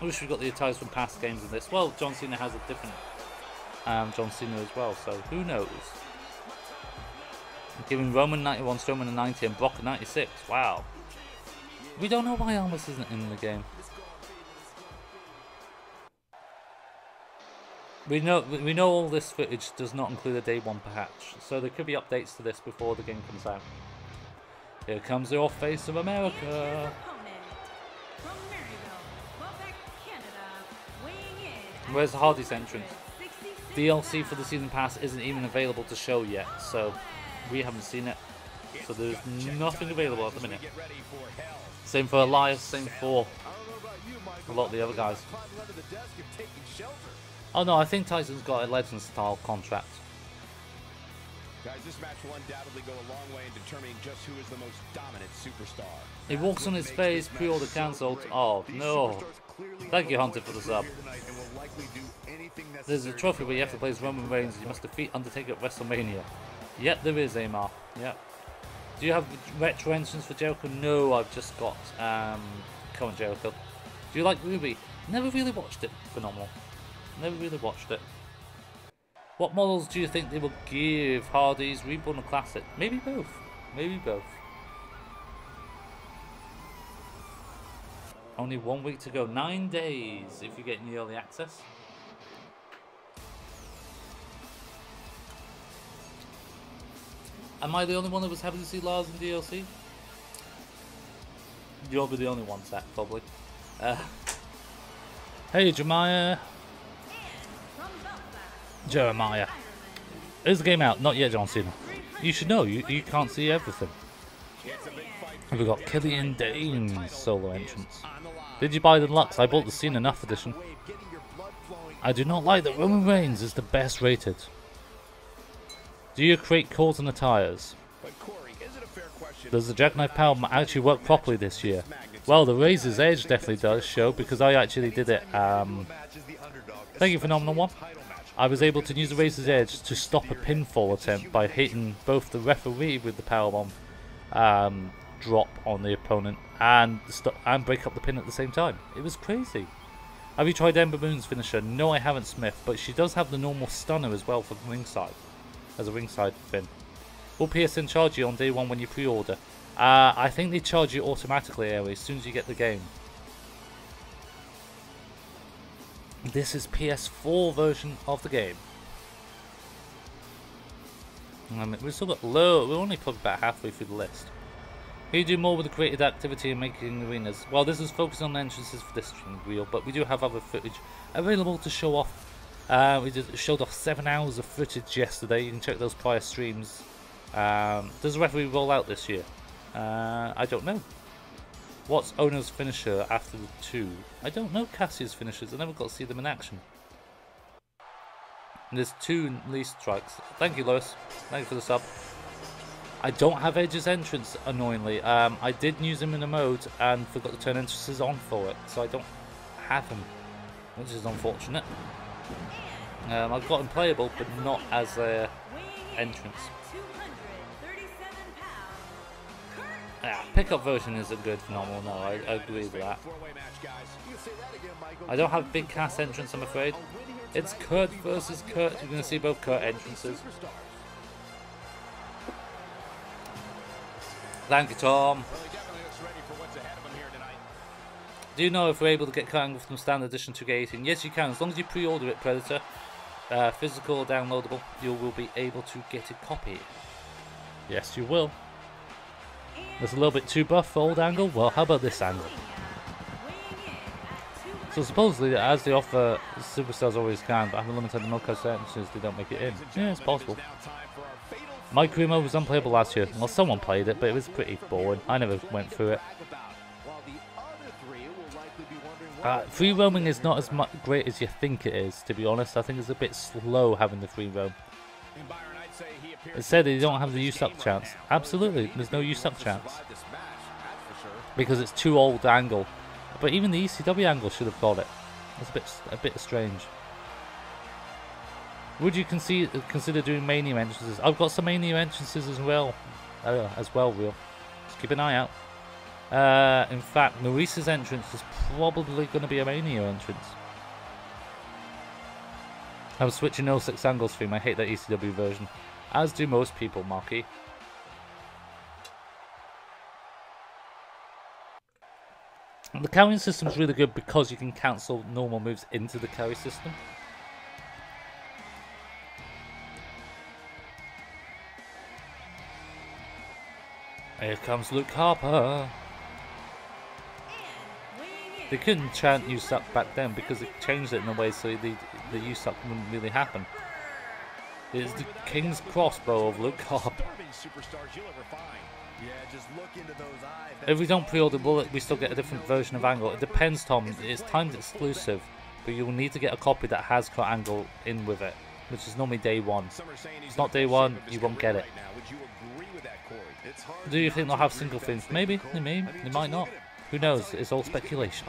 I wish we got the attires from past games in this. Well, John Cena has a different John Cena as well, so who knows? I'm giving Roman 91, Strowman a 90, and Brock a 96. Wow. We don't know why Almas isn't in the game. We know all this footage does not include a day one patch, so there could be updates to this before the game comes out. Here comes the off face of America. Where's the Hardy's entrance? DLC for the season pass isn't even available to show yet, so we haven't seen it. So there's nothing available at the minute. Same for Elias, same for a lot of the other guys. Oh no, I think Tyson's got a legend style contract. Guys, this match will undoubtedly go a long way in determining just who is the most dominant superstar. He walks on his face, pre-order cancelled. Oh no. Thank you, Hunter, for the sub. There's a trophy where you have to play as Roman Reigns. You must defeat Undertaker at WrestleMania. Yep, there is, Amar. Yep. Do you have retro entrance for Jericho? No, I've just got current Jericho. Do you like Ruby? Never really watched it. Phenomenal. Never really watched it. What models do you think they will give Hardy's, Reborn, or Classic? Maybe both. Maybe both. Only 1 week to go. 9 days if you get in the early access. Am I the only one that was happy to see Lars in DLC? You'll be the only one, Zach, probably. Hey, Jeremiah. Is the game out? Not yet, John Cena. You should know, you can't see everything. We've got Killian Dane's solo entrance. Did you buy the Lux? I bought the Cena Enough edition. I do not like that Roman Reigns is the best rated. Do you create calls and attires? Does the Jackknife Powerbomb actually work properly this year? Well, the Razor's Edge definitely does show, because I actually did it. Thank you, Phenomenal One. I was able to use the Razor's Edge to stop a pinfall attempt by hitting both the referee with the powerbomb drop on the opponent and break up the pin at the same time. It was crazy. Have you tried Ember Moon's finisher? No, I haven't, Smith, but she does have the normal stunner as well for ringside, as a ringside pin. Will PSN charge you on day one when you pre-order? I think they charge you automatically anyway, as soon as you get the game. This is PS4 version of the game. We've still got low. We're only probably about halfway through the list. Can you do more with the created activity and making arenas? Well, this is focused on the entrances for this stream reel, but we do have other footage available to show off. We showed off 7 hours of footage yesterday. You can check those prior streams. Does the referee roll out this year? I don't know. What's Owner's finisher after the 2? I don't know Cassie's finishers. I never got to see them in action. And there's 2 least strikes. Thank you, Lois. Thank you for the sub. I don't have Edge's entrance, annoyingly. I did use him in a mode and forgot to turn entrances on for it, so I don't have him, which is unfortunate. I've got him playable, but not as a entrance. Yeah, pickup version isn't good, Phenomenal. No, I agree with that. I don't have Big Cass entrance, I'm afraid. It's Kurt versus Kurt. You're going to see both Kurt entrances. Thank you, Tom. Do you know if we're able to get Kurt Angle from Standard Edition 2K18? Yes, you can. As long as you pre-order it, Predator, physical or downloadable, you will be able to get a copy. Yes, you will. That's a little bit too buff for old Angle. Well, how about this angle? So supposedly, as they offer, superstars always can, but having limited no-cut sentences, they don't make it in. Yeah, it's possible. My crew mode was unplayable last year. Well, someone played it, but it was pretty boring. I never went through it. Free roaming is not as great as you think it is, to be honest. I think it's a bit slow having the free roam. It said they don't have the you-suck chance. Absolutely, there's no you-suck chance. Because it's too old Angle. But even the ECW Angle should have got it. It's a bit strange. Would you consider doing Mania entrances? I've got some Mania entrances as well. Real. Just keep an eye out. In fact, Maurice's entrance is probably going to be a Mania entrance. I'm switching 06 Angle stream. I hate that ECW version. As do most people, Marky. The carrying system is really good because you can cancel normal moves into the carry system. Here comes Luke Harper. They couldn't chant "You suck" back then because it changed it in a way so the "You suck" wouldn't really happen. It's the King's Crossbow of Luke Harper. If we don't pre-order Bullet, we still get a different version of Angle. It depends, Tom. It's timed exclusive, but you'll need to get a copy that has Kurt Angle in with it, which is normally day one. If it's not day one, you won't get it. Do you think they'll have single things? Maybe. They might not. Who knows? It's all speculation.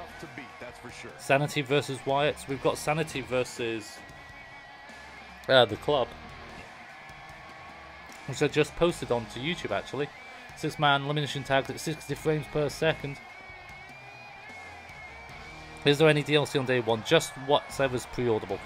Sanity versus Wyatt. We've got Sanity versus the club, which I just posted onto YouTube actually. 6-man elimination tags at 60 frames per second. Is there any DLC on day one? Just whatever's pre-orderable.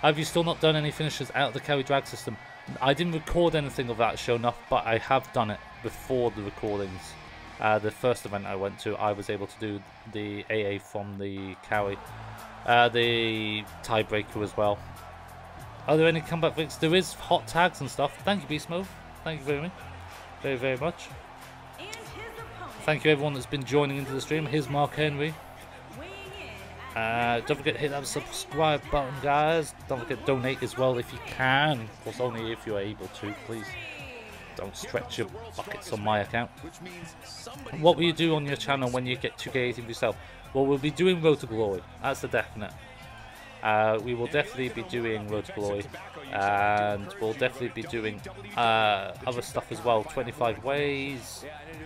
Have you still not done any finishes out of the carry drag system? I didn't record anything of that show enough, but I have done it before the recordings. The first event I went to, I was able to do the AA from the carry. The tiebreaker as well. Are there any comeback fix? There is hot tags and stuff. Thank you, Beast Mode. Thank you very, very much. Thank you everyone that's been joining into the stream. Here's Mark Henry. Don't forget to hit that subscribe button, guys. Don't forget to donate as well if you can. Of course, only if you're able to, please. Don't stretch your buckets on my account. What will you do on your channel when you get 2K18 yourself? Well, we'll be doing Road to Glory. That's a definite. We will definitely be doing Road to Glory, and we'll definitely be doing other stuff as well, 25 ways,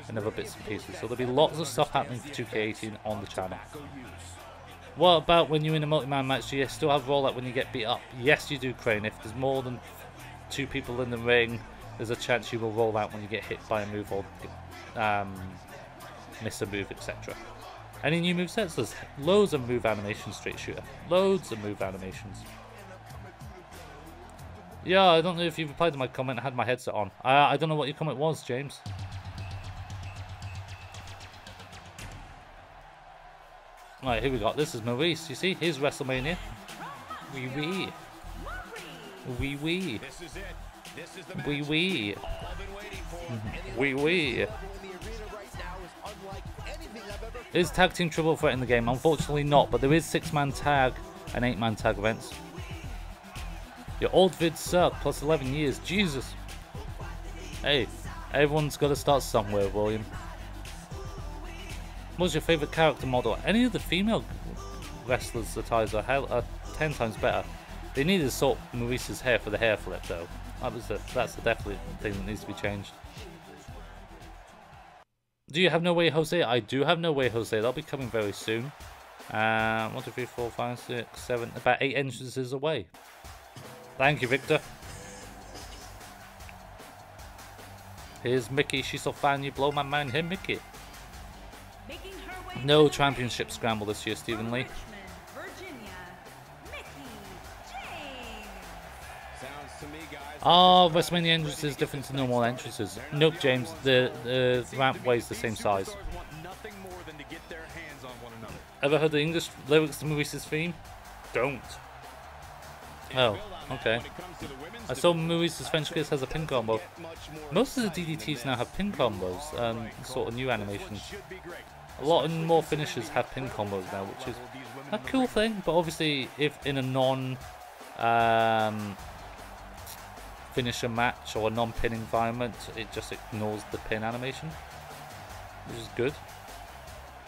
and other bits and pieces. So there'll be lots of stuff happening for 2K18 on the channel. What about when you're in a multi-man match? Do you still have rollout when you get beat up? Yes, you do, Crane. If there's more than 2 people in the ring, there's a chance you will roll out when you get hit by a move or miss a move, etc. Any new movesets? There's loads of move animations, straight shooter. Loads of move animations. Yeah, I don't know if you've replied to my comment. I had my headset on. I don't know what your comment was, James. Right, here we go. This is Maurice. You see, here's WrestleMania. Wee wee. Wee wee. Wee wee. Wee wee. Is tag team triple threat in the game? Unfortunately not, but there is 6-man tag and 8-man tag events. Your old vids suck, plus 11 years. Jesus. Hey, everyone's got to start somewhere, William. What's your favourite character model? Any of the female wrestlers' attires are 10 times better. They need to sort Maurice's hair for the hair flip, though. That's the definite thing that needs to be changed. Do you have No Way Jose? I do have No Way Jose. That'll be coming very soon. 1, 2, 3, 4, 5, 6, 7, about 8 entrances away. Thank you, Victor. Here's Mickey. She's so fine, you blow my mind. Hey, Mickey. No championship scramble this year, Stephen Lee. Oh, WrestleMania entrances is different to normal entrances. Nope, James. The rampway is the same size. Ever heard the English lyrics to Maurice's theme? Don't. Oh, okay. I saw Maurice's French kiss has a pin combo. Most of the DDTs now have pin combos, sort of new animations. A lot more finishes have pin combos now, which is a cool thing. But obviously, if in a finisher match or a non-pin environment, it just ignores the pin animation, which is good.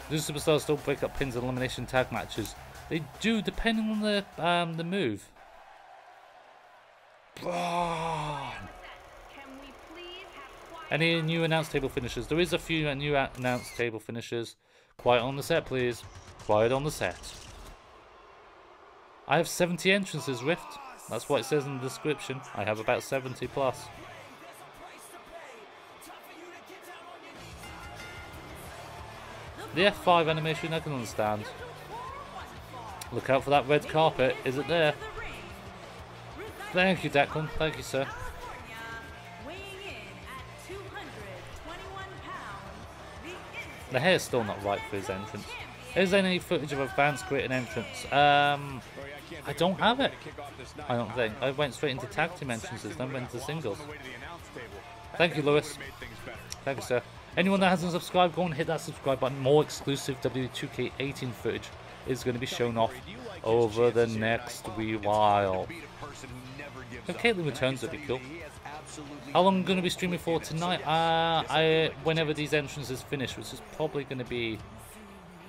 Do superstars still break up pins in elimination tag matches? They do, depending on the move. Any new announced table finishers? There is a few new announced table finishers. Quiet on the set, please. Quiet on the set. I have 70 entrances, Rift. That's what it says in the description. I have about 70 plus. The F5 animation I can understand. Look out for that red carpet. Is it there? Thank you, Declan. Thank you, sir. The hair's still not right for his entrance. Is there any footage of a fans creating entrance? I don't have it. I don't think. I went straight into tag team entrances, then went into singles. Thank you, Lewis. Thank you, sir. Anyone that hasn't subscribed, go and hit that subscribe button. More exclusive Wwe 2K18 footage is going to be shown off over the next wee while. If Caitlyn returns, that'd be cool. How long am I going to be streaming for tonight? Whenever these entrances finish, which is probably going to be...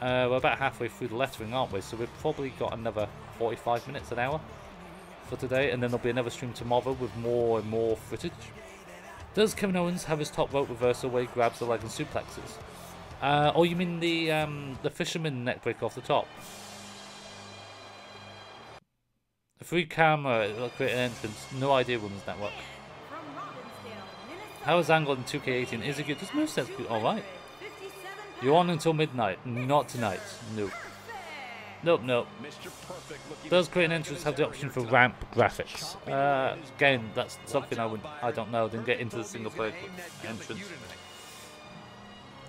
we're about halfway through the lettering, aren't we? So we've probably got another 45 minutes, an hour for today. And then there'll be another stream tomorrow with more and more footage. Does Kevin Owens have his top rope reversal where he grabs the leg and suplexes? Oh, you mean the fisherman neck break off the top? The free camera, it'll create an entrance. No idea when does that work. How is Angle in 2K18? Is it good? Does moveset good? Alright. You're on until midnight. Not tonight. Nope. Nope, nope. Does create an entrance have the option for ramp graphics? Again, that's something I don't know. Didn't get into the single player entrance.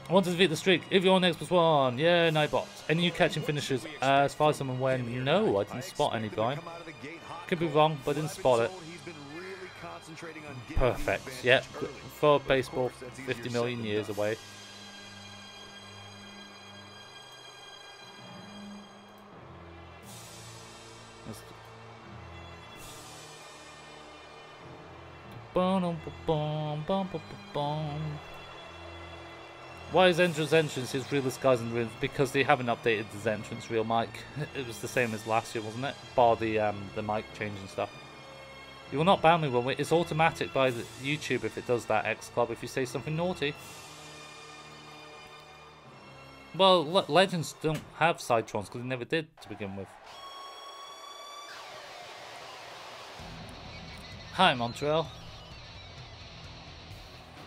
I want to defeat the streak. If you're on X+1, yeah, Nightbot. Any you catching finishers? As far as I'm aware, no, I didn't spot any, Brian. Could be wrong, but I didn't spot it. Perfect. Yeah, for baseball, 50 million years away. Why is Endra's entrance his realest guys in the room? Because they haven't updated his entrance real mic. It was the same as last year, wasn't it? Bar the mic change and stuff. You will not ban me when it's automatic by the YouTube if it does that, X Club, if you say something naughty. Well, Legends don't have Sidetrons because they never did to begin with. Hi, Montreal.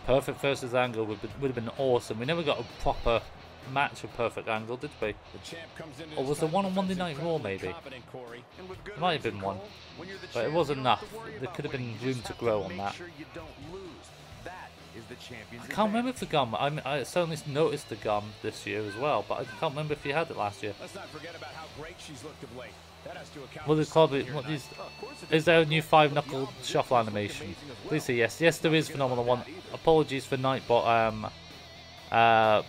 Perfect versus Angle would have been awesome. We never got a proper match of Perfect Angle, did we? Or was there one on Monday Night Raw, maybe? There might have been one. But it was enough. There could have been room to grow on that. I can't remember if the gum. I certainly noticed the gum this year as well, but I can't remember if you had it last year. Well, there's probably what these. Is there a new 5-knuckle shuffle animation? Please say yes. Yes, there is. Phenomenal one. Apologies for Nightbot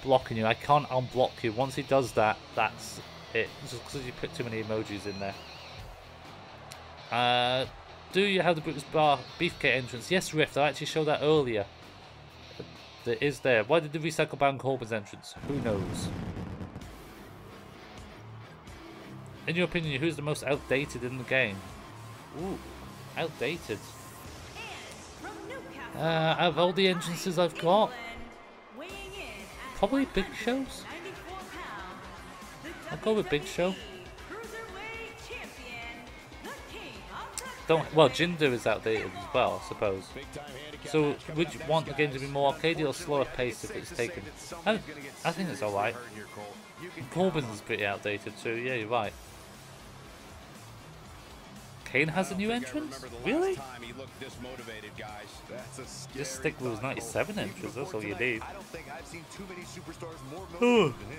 blocking you. I can't unblock you. Once he does that, that's it. Just because you put too many emojis in there. Do you have the British Bar Beefcake entrance? Yes, Rift. I actually showed that earlier. It is there. Why did the recycle ban Corbin's entrance? Who knows? In your opinion, who's the most outdated in the game? Ooh, outdated. Out of all the entrances I've got, probably Big Show's. I'll go with Big Show. Well, Jinder is outdated as well, I suppose. So, would you want the game to be more arcadey or slower paced if it's taken? I think it's alright. Corbin's is pretty outdated too, yeah, you're right. Kane has a new entrance? Really? Just stick with his 97 entrance, that's all you need.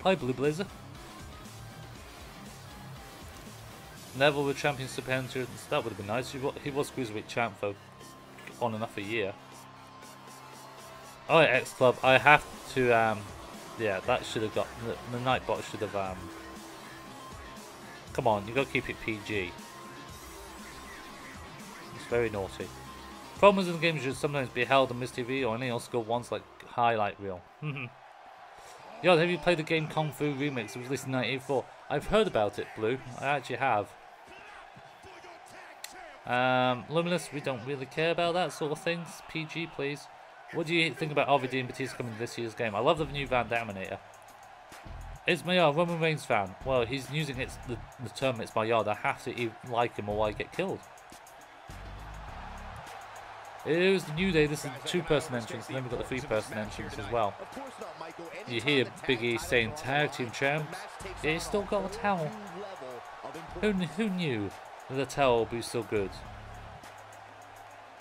Hi, Blue Blazer. Neville with champion super entrance, that would have been nice. He was Cruiserweight champ for on and off a year. Alright, X Club, I have to, yeah, that should have got, the Nightbot should have, come on, you gotta keep it PG. It's very naughty. Promos in the game should sometimes be held on Miss TV or any old school ones like highlight reel. Yo, have you played the game Kung Fu Remix? It was released in 1984. I've heard about it, Blue. I actually have. Luminous, we don't really care about that sort of things. PG, please. What do you think about RVD and Batista coming to this year's game? I love the new Van Daminator. It's my yard, Roman Reigns fan. Well, he's using the term it's my yard. I have to like him or I get killed. It was the New Day. This is the 2-person entrance, and then we've got the 3-person entrance as well. You hear Big E saying tag team champs. Yeah, he's still got a towel. Who knew that the towel would be so good?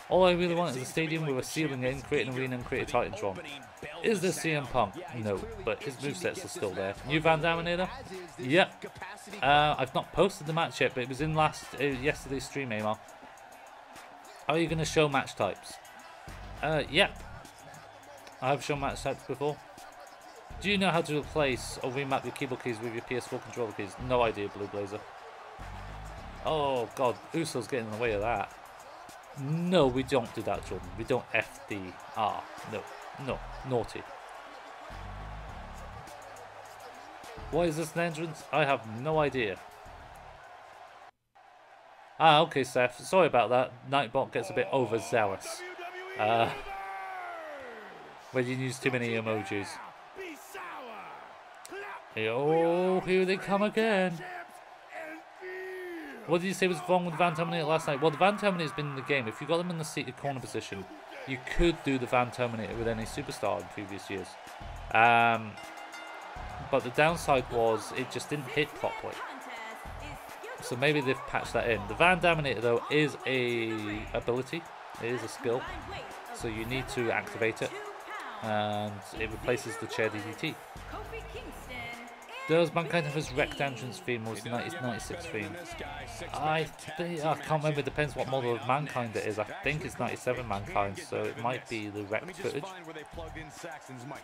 All I really want is a stadium with a ceiling in, create an arena and create a Titantron. Is this CM Punk? No, but his movesets are still there. New Van Daminator? Yep. I've not posted the match yet, but it was in yesterday's stream, Amar. Are you going to show match types? Yep. I have shown match types before. Do you know how to replace or remap your keyboard keys with your PS4 controller keys? No idea, Blue Blazer. Oh god, Usos getting in the way of that. No, we don't do that, Jordan. We don't FDR. No, naughty. Why is this an entrance? I have no idea. Ah, okay, Seth. Sorry about that. Nightbot gets a bit overzealous. When you use too many emojis. Oh, here they come again. What did you say was wrong with Van Terminator last night? Well, the Van Terminator's been in the game. If you got them in the seated corner position, you could do the Van Terminator with any superstar in previous years. But the downside was it just didn't hit properly. So maybe they've patched that in. The Van Daminator, though, is a ability. It is a skill. So you need to activate it. And it replaces the chair DDT. Does Mankind have his wrecked entrance theme or his 96 theme? I can't remember. It depends what model of Mankind it is. I think it's 97 Mankind, so it might be the wrecked footage.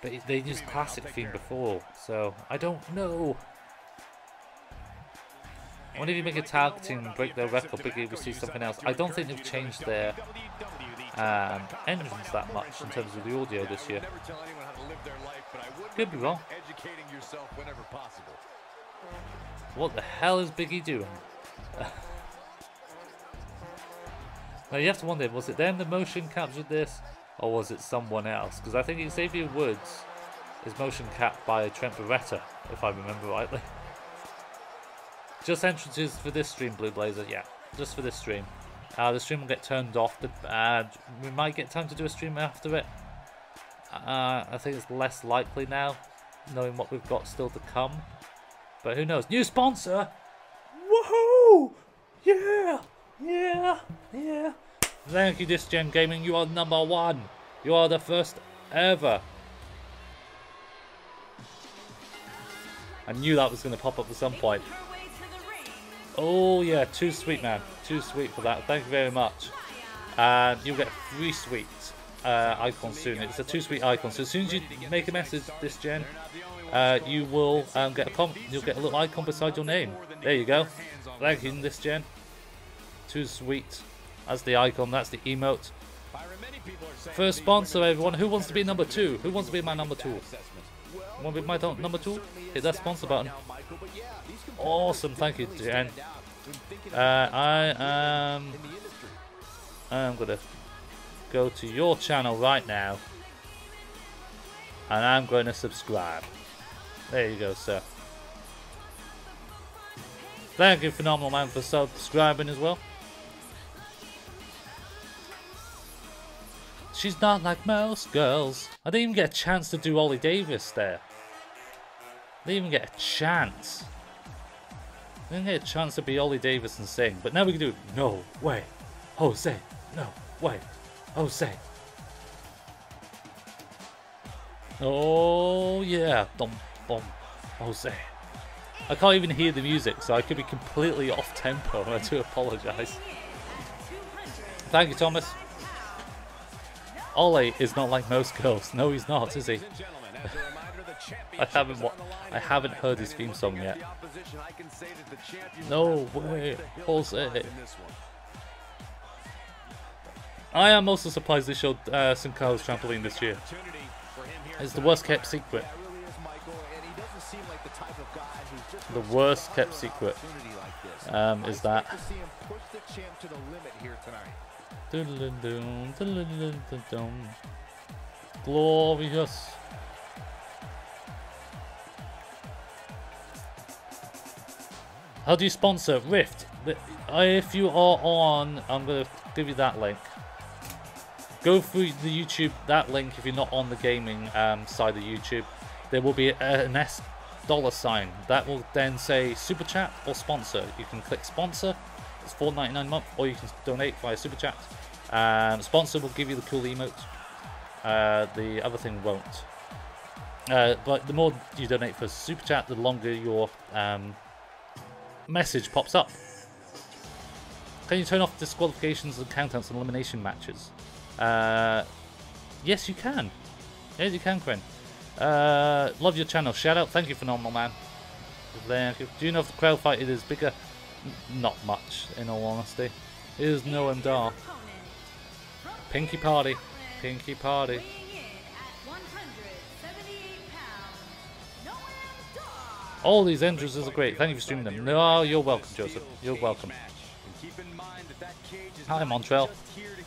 But they used classic theme before, so I don't know. I wonder if you make a tag team and break their record, Big E will see something else. I don't think they've changed their entrance that much in terms of the audio this year. Could be wrong. What the hell is Biggie doing? Now you have to wonder, was it them that motion captured this, or was it someone else? Because I think Xavier Woods is motion capped by Trent Beretta, if I remember rightly. Just entrances for this stream, Blue Blazer. Yeah, just for this stream. The stream will get turned off. We might get time to do a stream after it. I think it's less likely now, knowing what we've got still to come. But who knows? New sponsor! Woohoo! Yeah! Yeah! Yeah! Thank you, Disc-Gen Gaming. You are #1. You are the first ever. I knew that was going to pop up at some point. Oh yeah, too sweet, man. Too sweet for that. Thank you very much. And you'll get 3 sweet icons soon. It's a 2 sweet icon. So as soon as you make a message this gen, you will get you'll get a little icon beside your name. There you go. Thank you, this gen. 2 sweet. That's the icon. That's the emote. First sponsor, everyone. Who wants to be #2? Who wants to be my #2? Want to be my #2? Hit that sponsor button. Awesome, thank you, Jen. I'm gonna go to your channel right now, and I'm going to subscribe. There you go, sir. Thank you, Phenomenal Man, for subscribing as well. She's not like most girls. I didn't even get a chance to do Ollie Davis there. I didn't even get a chance. I didn't get a chance to be Ollie Davis and sing. But now we can do No Way, Jose. No Way, Jose. Oh yeah. Dum, dum, Jose. I can't even hear the music, so I could be completely off tempo. I do apologise. Thank you, Thomas. Ollie is not like most girls. No, he's not, is he? I haven't heard his theme song yet. No way, Jose. I am also surprised they showed Sin Cara's trampoline this year. It's the worst kept secret. The worst kept secret is that. Glorious. How do you sponsor Rift? If you are on, I'm going to give you that link. Go through the YouTube, that link. If you're not on the gaming side of YouTube, there will be an $$ that will then say super chat or sponsor. You can click sponsor. It's $4.99 a month, or you can donate via super chat. Sponsor will give you the cool emote. The other thing won't. But the more you donate for super chat, the longer your message pops up. Can you turn off disqualifications and countouts and elimination matches? Yes, you can. Yes, you can, Quinn. Love your channel. Shout out. Thank you, Phenomenal Man. Thank you. Do you know if the crowd fight is bigger? Not much, in all honesty. It is no and dar. Pinky party. Pinky party. All these entrances are great. Thank you for streaming them. No, you're welcome, Joseph. You're welcome. Hi, Montreal.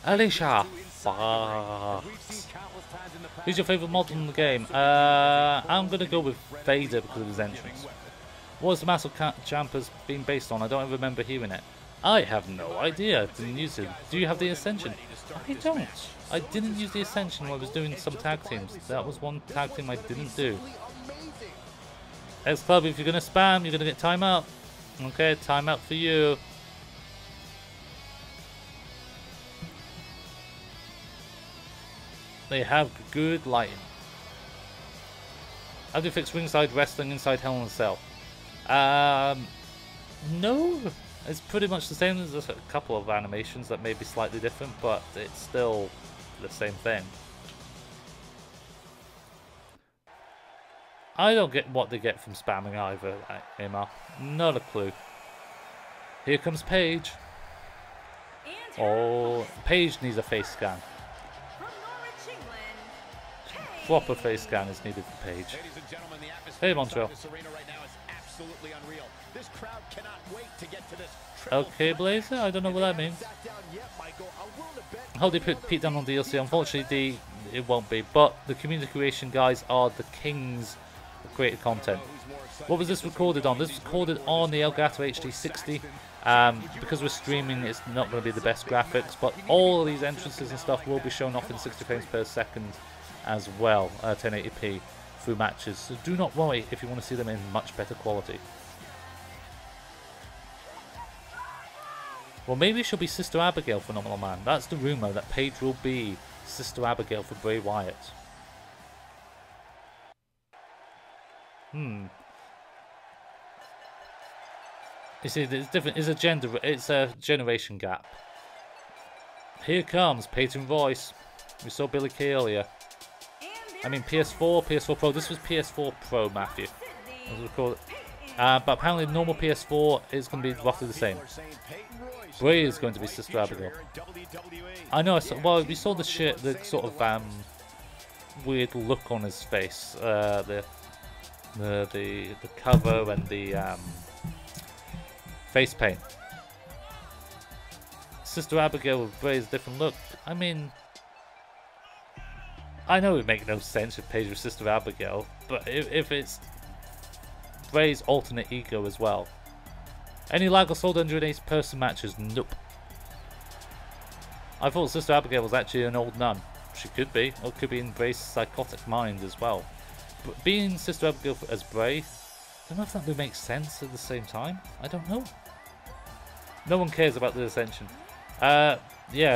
Alicia. Who's your favourite model in the game? I'm going to go with Vader because of his entrance. What was the Massive Champers being based on? I don't remember hearing it. I have no idea. Didn't use it. Do you have the Ascension? I don't. I didn't use the Ascension when I was doing some tag teams. That was one tag team I didn't do. X Club, if you're going to spam, you're going to get timeout. Okay, timeout for you. They have good lighting. How do you fix ringside wrestling inside Hell in a Cell? No, it's pretty much the same. There's a couple of animations that may be slightly different, but it's still the same thing. I don't get what they get from spamming either, Emma. Not a clue. Here comes Paige. Oh, Paige needs a face scan. proper face scan is needed for Paige. Hey, Montreal. Okay, Blazer. I don't know what that means. How they put Pete down on DLC? Unfortunately, it won't be. But the community creation guys are the kings of creative content. What was this recorded on? This was recorded on the Elgato HD60. Because we're streaming, it's not going to be the best graphics, but all of these entrances and stuff will be shown off in 60 frames per second as well, 1080p through matches. So do not worry if you want to see them in much better quality. Well, maybe she'll be Sister Abigail, Phenomenal Man. That's the rumour, that Paige will be Sister Abigail for Bray Wyatt. You see, it's different. It's a generation gap. Here comes Peyton Royce. We saw Billie Kay earlier. I mean, PS4 Pro. This was PS4 Pro, Matthew. As we call it. But apparently, normal PS4 is going to be roughly the same. Bray is going to be Sister Abigail. I know. Well, we saw the sort of weird look on his face. The cover and the face paint. Sister Abigail with Bray's different look. I mean, I know it would make no sense if Paige was Sister Abigail, but if it's Bray's alternate ego as well. Any lag or sold 108 person matches? Nope. I thought Sister Abigail was actually an old nun. She could be, or could be in Bray's psychotic mind as well. But being Sister Abigail as Bray, I don't know if that would make sense at the same time. I don't know. No one cares about the Ascension. Yeah,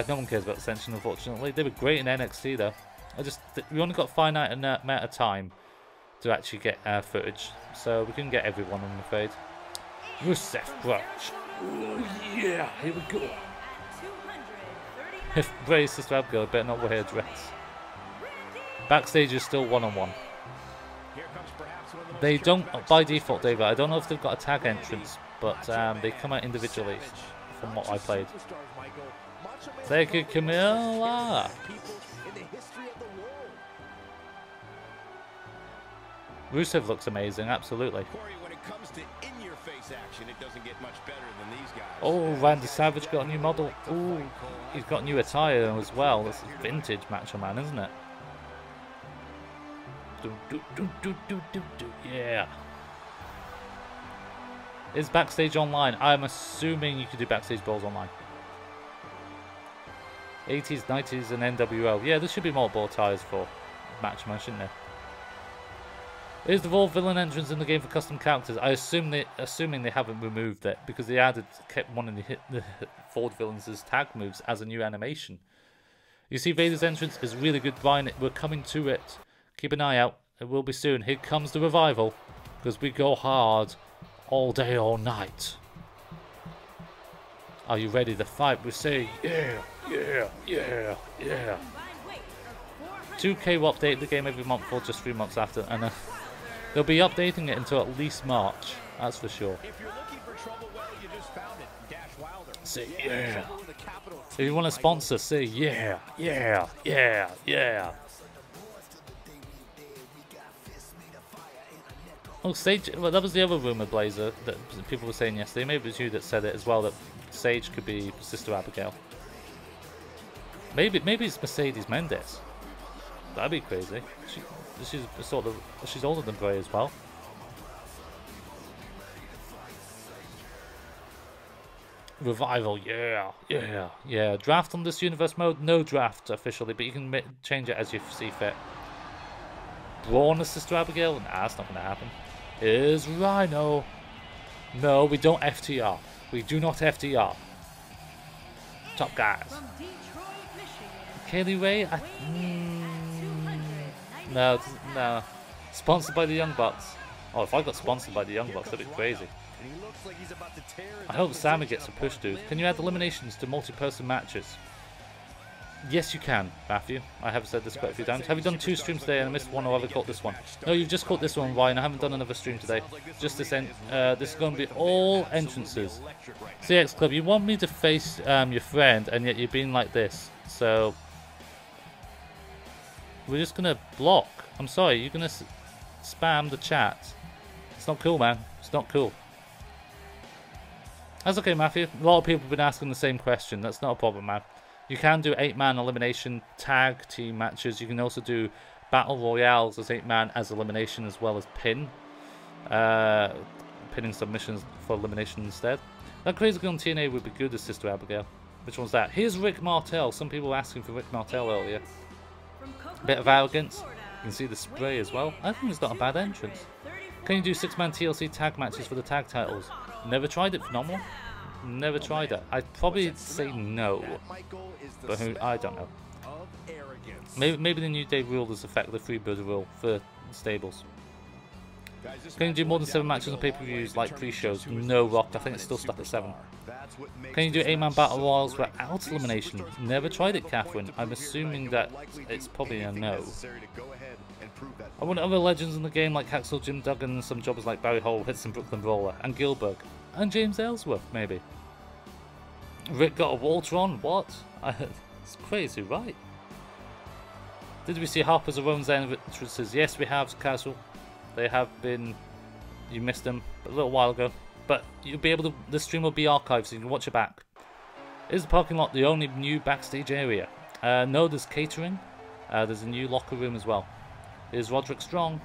no one cares about the Ascension, unfortunately. They were great in NXT though. We only got finite amount of time to actually get footage, so we couldn't get everyone, I'm afraid. Rusev Brunch. Oh yeah, here we go. If Bray's Sister Abigail, I better not wear a dress. Backstage is still one-on-one. They don't, by default, David, I don't know if they've got a tag entrance, but they come out individually from what I played. Thank you, Camilla. Rusev looks amazing, absolutely. Oh, Randy Savage got a new model. Oh, he's got new attire as well. This is vintage Macho Man, isn't it? Yeah. Is Backstage online? I'm assuming you could do Backstage Brawls online. 80s, 90s, and NWO. Yeah, there should be more bow ties for Macho Man, shouldn't there? Is the Raw villain entrance in the game for custom characters? Assuming they haven't removed it because they kept wanting to hit the Ford villains' tag moves as a new animation. You see, Vader's entrance is really good, Brian. We're coming to it. Keep an eye out. It will be soon. Here comes the revival because we go hard all day, all night. Are you ready to fight? We say, yeah, yeah, yeah, yeah. 2K will update the game every month or just 3 months after, and they'll be updating it until at least March. That's for sure. Say yeah. If you want to sponsor, say yeah, yeah, yeah, yeah. Oh, Sage. Well, that was the other rumor, Blazer, that people were saying yesterday. Maybe it was you that said it as well, that Sage could be Sister Abigail. Maybe it's Mercedes Mendez. That'd be crazy. She's older than Bray as well. Revival, yeah, yeah, yeah. Draft on this universe mode? No draft officially, but you can change it as you see fit. Braun as Sister Abigail? Nah, that's not going to happen. Is Rhino? No, we don't FTR. We do not FTR. Top guys. Kaylee Ray? No. Sponsored by the Young Bucks. Oh, if I got sponsored by the Young Bucks, that'd be crazy. I hope Sami gets a push, dude. Can you add eliminations to multi-person matches? Yes, you can, Matthew. I have said this quite a few times. Have you done 2 streams today and I missed one, or have I caught this one? No, you've just caught this one, Ryan. I haven't done another stream today. Just this this is going to be all entrances. CX Club, you want me to face your friend, and yet you're being like this. So, We're just gonna block. I'm sorry, you're gonna spam the chat. It's not cool, man. It's not cool. That's okay, Matthew. A lot of people have been asking the same question. That's not a problem, man. You can do 8-man elimination tag team matches. You can also do battle royales as 8-man as elimination as well as pinning submissions for elimination instead. That crazy girl on TNA would be good as Sister Abigail. Which one's that? Here's Rick Martel. Some people were asking for Rick Martel earlier. Bit of arrogance. You can see the spray as well. I think it's not a bad entrance. Can you do 6-man TLC tag matches for the tag titles? Never tried it, Phenomenal. Never tried it. I'd probably say no. But I don't know. Maybe the New Day rule does affect the Freebird rule for stables. Can you do more than 7 matches on pay-per-views like pre-shows? No, Rock. I think it's still stuck at 7. Can you do 8-man battle royals without elimination? Never tried it, Catherine. I'm assuming that it's probably a no. I want other legends in the game like Hacksaw Jim Duggan and some jobbers like Barry Hall, Hitson Brooklyn Brawler, and Gilbert, and James Ellsworth, maybe. Rick got a Waltron? What? It's crazy, right? Did we see Harper's or Owens entrances? Yes, we have, Castle. They have been. You missed them a little while ago, but you'll be able to. The stream will be archived, so you can watch it back. Is the parking lot the only new backstage area? No, there's catering. There's a new locker room as well. Is Roderick strong?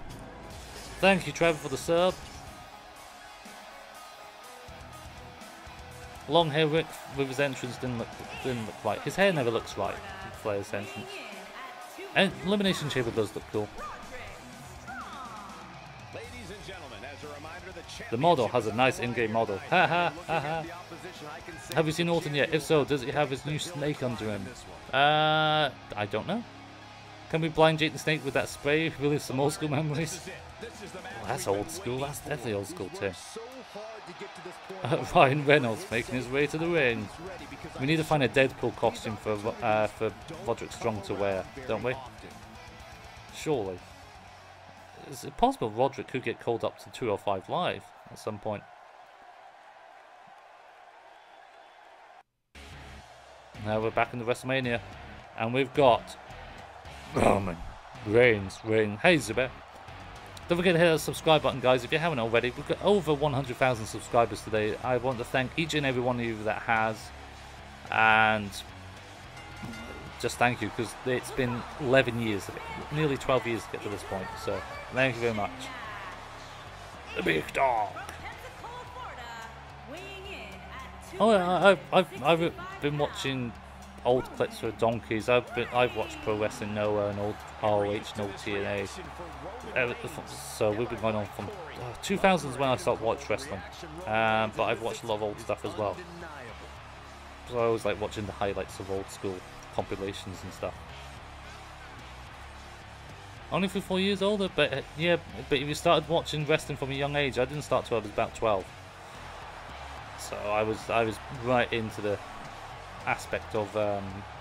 Thank you, Trevor, for the sub. Long hair Rick with his entrance didn't look right. His hair never looks right. Flair's entrance. And Elimination Chamber does look cool. The model has a nice in-game model. Ha ha ha ha. Have you seen Orton yet? If so, does he have his new snake under him? I don't know. Can we blind Jake the Snake with that spray? Relive some old school memories? Oh, that's old school. That's definitely old school too. Ryan Reynolds making his way to the ring. We need to find a Deadpool costume for Roderick Strong to wear, don't we? Surely. Is it possible Roderick could get called up to 205 Live at some point? Now we're back in the WrestleMania, and we've got Roman Reigns. Hey, Zubair. Don't forget to hit that subscribe button, guys, if you haven't already. We've got over 100,000 subscribers today. I want to thank each and every one of you that has, and just thank you, because it's been 11 years, nearly 12 years to get to this point, so thank you very much. The Big Dog. Oh, I've been watching old clips for donkeys. I've watched Pro Wrestling Noah and old ROH, no TNA. So we've been going on from 2000s when I started watching wrestling. But I've watched a lot of old stuff as well. So I always like watching the highlights of old school compilations and stuff. Only for 4 years older, but yeah. But if you started watching wrestling from a young age, I didn't start till I was about 12. So I was right into the aspect of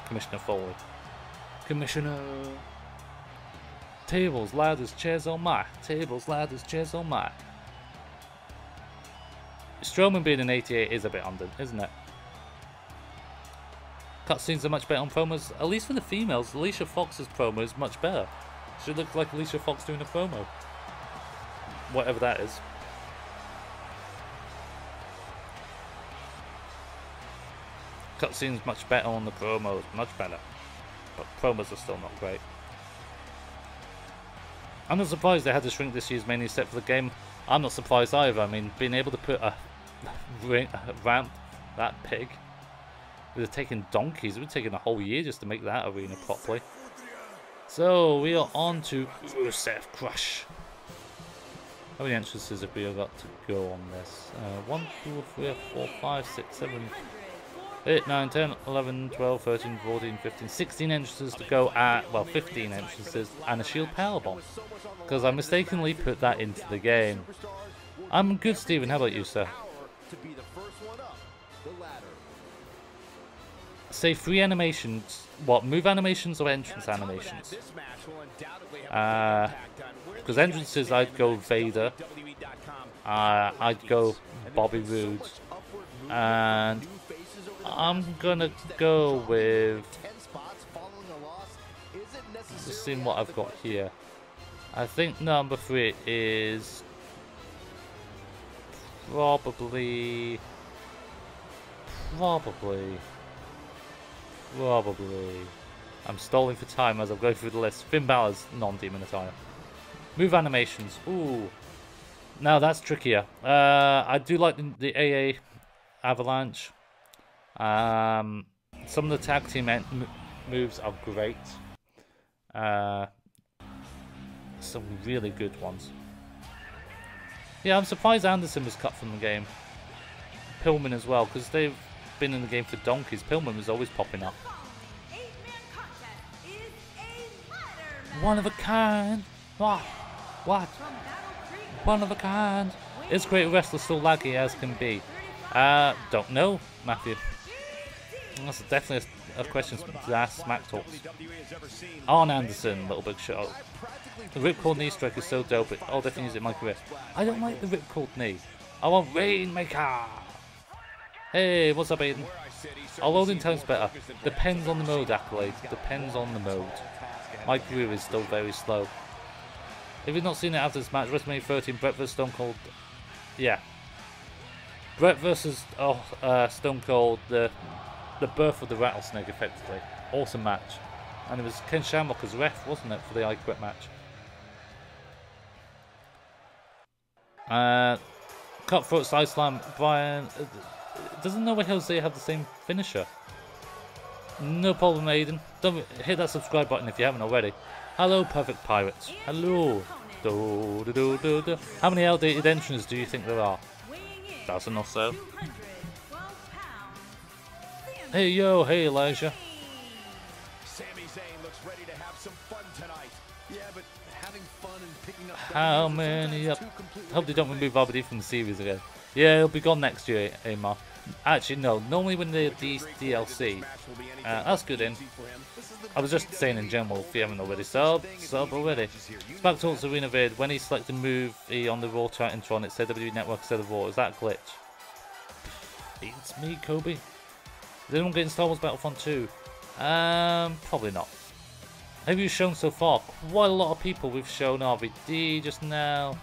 Commissioner Foley. Commissioner. Tables, ladders, chairs on my. Tables, ladders, chairs on my. Strowman being an 88 is a bit under, isn't it? Cutscenes are much better on promos, at least for the females. Alicia Fox's promo is much better. She looks like Alicia Fox doing a promo. Whatever that is. Cutscenes much better on the promos, much better. But promos are still not great. I'm not surprised they had to shrink this year's menu set for the game. I'm not surprised either. I mean, being able to put a ramp that big, it would have taken donkeys. It would have taken a whole year just to make that arena properly. So we are on to Rusev Crush. How many entrances have we got to go on this? 1, 2, 3, 4, 5, 6, 7, 8, 9, 10, 11, 12, 13, 14, 15, 16 entrances to go at, well, 15 entrances and a Shield Powerbomb. Because I mistakenly put that into the game. I'm good, Stephen. How about you, sir? Say 3 animations. What, move animations or entrance animations? Because entrances, I'd go Vader. I'd go Bobby Roode. And I'm gonna go with Just seeing what I've got here. I think number 3 is probably. I'm stalling for time as I'm going through the list. Finn Balor's non-demon attire. Move animations. Ooh. Now that's trickier. I do like the AA Avalanche. Some of the tag team moves are great. Some really good ones. Yeah, I'm surprised Anderson was cut from the game. Pillman as well, because they've been in the game for donkeys. Pillman was always popping up. One of a kind. What? One of a kind. Is Great Wrestler still laggy as can be? Don't know, Matthew. That's definitely a question to ask Smack Talks. Arn Anderson, Little Big Show. The Ripcord knee strike is so dope, I'll definitely use it in my career. I don't like the Ripcord knee. I want Rainmaker. Hey, what's up, Aiden? Our loading time's better. Depends on the mode, Accolade. Depends on the mode. My career is still very slow. If you've not seen it after this match, WrestleMania 13, Bret vs Stone Cold. Yeah. Bret versus Stone Cold, the birth of the rattlesnake, effectively. Awesome match. And it was Ken Shamrock as ref, wasn't it, for the I Quit match? Cutthroat side slam. Brian doesn't know where Jose have the same finisher. No problem, Aiden. Don't hit that subscribe button if you haven't already. Hello, Perfect Pirates. Hello. How many outdated entrants do you think there are? Dozen or so. Hey yo, hey Elijah. Sami Zayn looks ready to have some fun tonight. Yeah, but having fun and picking up how many up? Hope they don't remove RBD from the series again. Yeah, it'll be gone next year, Amar. Actually, no. Normally when they these DLC, that's good in. I was just saying in general, if you haven't already sub already. Smack Talks Arena vid, when he selected move on the Raw chat intro and it said WWE Network instead of Raw, is that a glitch? It's me, Kobe. Is anyone getting Star Wars Battlefront 2? Probably not. Have you shown so far? Quite a lot of people we've shown RVD just now.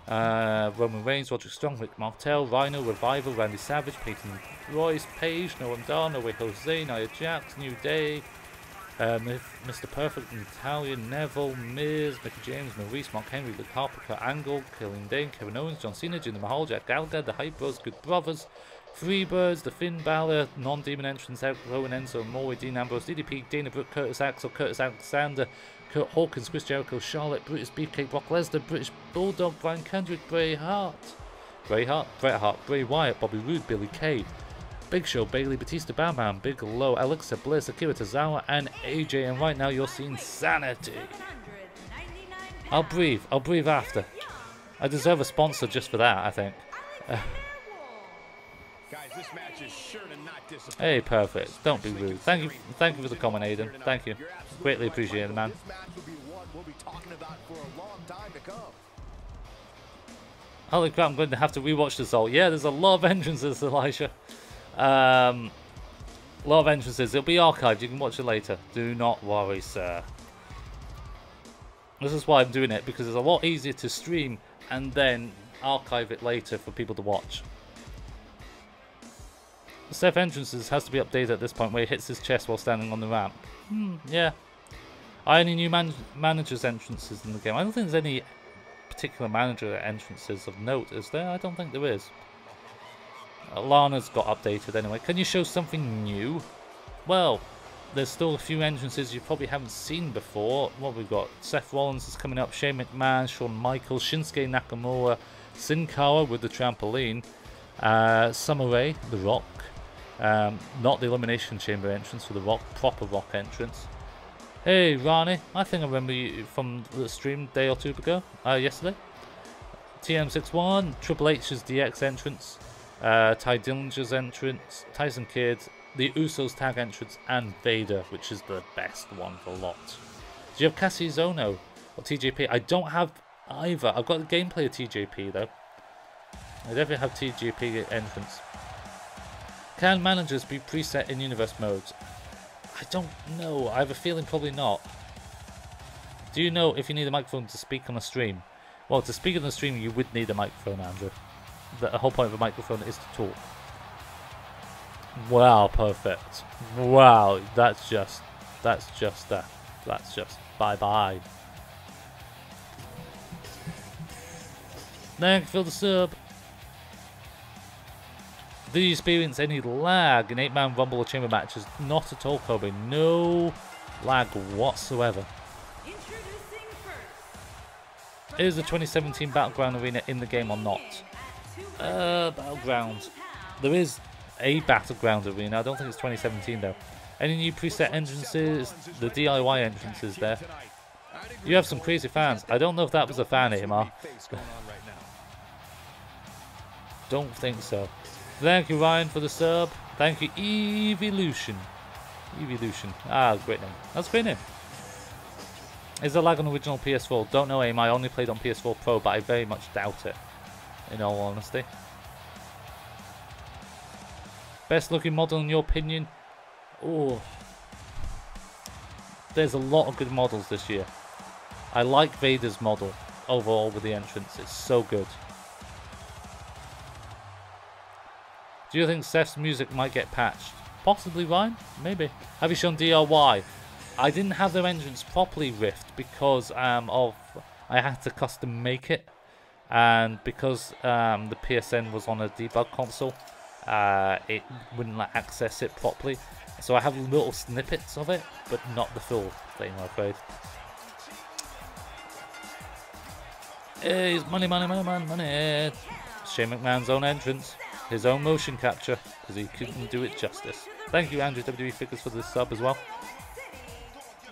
Roman Reigns, Roderick Strong, Rick Martel, Rhino, Revival, Randy Savage, Peyton Royce, Paige, Noam Dar, No Way Jose, Nia Jax, New Day, Mr. Perfect, Natalia, Neville, Miz, Mickey James, Maurice, Mark Henry, Luke Harper, Kurt Angle, Killian Dane, Kevin Owens, John Cena, Jinder Mahal, Jack Gallagher, The Hype Bros, Good Brothers, Freebirds, The Finn Balor, Non-Demon Entrance, Rowan Enzo, Morey, Dean Ambrose, DDP, Dana Brooke, Curtis Axel, Curtis Alexander, Kurt Hawkins, Chris Jericho, Charlotte, British Beefcake, Brock Lesnar, British Bulldog, Brian Kendrick, Bret Hart, Bret Hart, Bray Wyatt, Bobby Roode, Billie Kay, Big Show, Bayley, Batista, Bam, Bigelow, Alexa Bliss, Akira Tozawa, and AJ. And right now you're seeing Sanity. I'll breathe after. I deserve a sponsor just for that, I think. Guys, this match is sure to not disappoint. Hey, perfect. Don't be rude. Thank you for the comment, Aiden. Thank you. Greatly appreciated, man. This match will be one we'll be talking about for a long time to come. Holy crap, I'm going to have to rewatch this all. Yeah, there's a lot of entrances, Elijah. A lot of entrances. It'll be archived. You can watch it later. Do not worry, sir. This is why I'm doing it, because it's a lot easier to stream and then archive it later for people to watch. Seth entrances has to be updated at this point where he hits his chest while standing on the ramp. Yeah. I only knew managers' entrances in the game. I don't think there's any particular manager entrances of note, is there? I don't think there is. Lana's got updated anyway. Can you show something new? Well, there's still a few entrances you probably haven't seen before. What we've got? Seth Rollins is coming up. Shane McMahon, Shawn Michaels, Shinsuke Nakamura, Sin Cara with the trampoline, Summer Rae, The Rock. Not the Elimination Chamber entrance for The Rock, proper Rock entrance. Hey Rani, I think I remember you from the stream a day or two ago, yesterday. TM61, Triple H's DX entrance, Ty Dillinger's entrance, Tyson Kidd, the Usos tag entrance, and Vader, which is the best one for a lot. Do you have Cassie Zono or TJP? I don't have either. I've got the gameplay of TJP though. I definitely have TJP entrance. Can managers be preset in universe modes? I don't know. I have a feeling probably not. Do you know if you need a microphone to speak on a stream? Well, to speak on a stream, you would need a microphone, Andrew. The whole point of a microphone is to talk. Wow, perfect. Wow, that's just bye-bye. Thanks for the sub. Do you experience any lag in 8-man Rumble or Chamber matches? Not at all, Kobe. No lag whatsoever. Is the 2017 Battleground Arena in the game or not? Battleground. There is a Battleground Arena. I don't think it's 2017 though. Any new preset entrances? The DIY entrances there. You have some crazy fans. I don't know if that was a fan, Amar. Don't think so. Thank you, Ryan, for the sub. Thank you, Evolution. Evolution. Ah, great name. That's a great name. Is there lag on original PS4? Don't know, Aim. I only played on PS4 Pro, but I very much doubt it, in all honesty. Best looking model in your opinion? Oh, there's a lot of good models this year. I like Vader's model overall with the entrance. It's so good. Do you think Seth's music might get patched? Possibly, Ryan. Maybe. Have you shown DIY? I didn't have their entrance properly riffed because I had to custom make it, and because the PSN was on a debug console, it wouldn't let access it properly. So I have little snippets of it, but not the full thing, I'm afraid. Hey, it's money, money, money, money, money. Shane McMahon's own entrance, his own motion capture, because he couldn't do it justice. Thank you, Andrew WWE Figures, for the sub as well.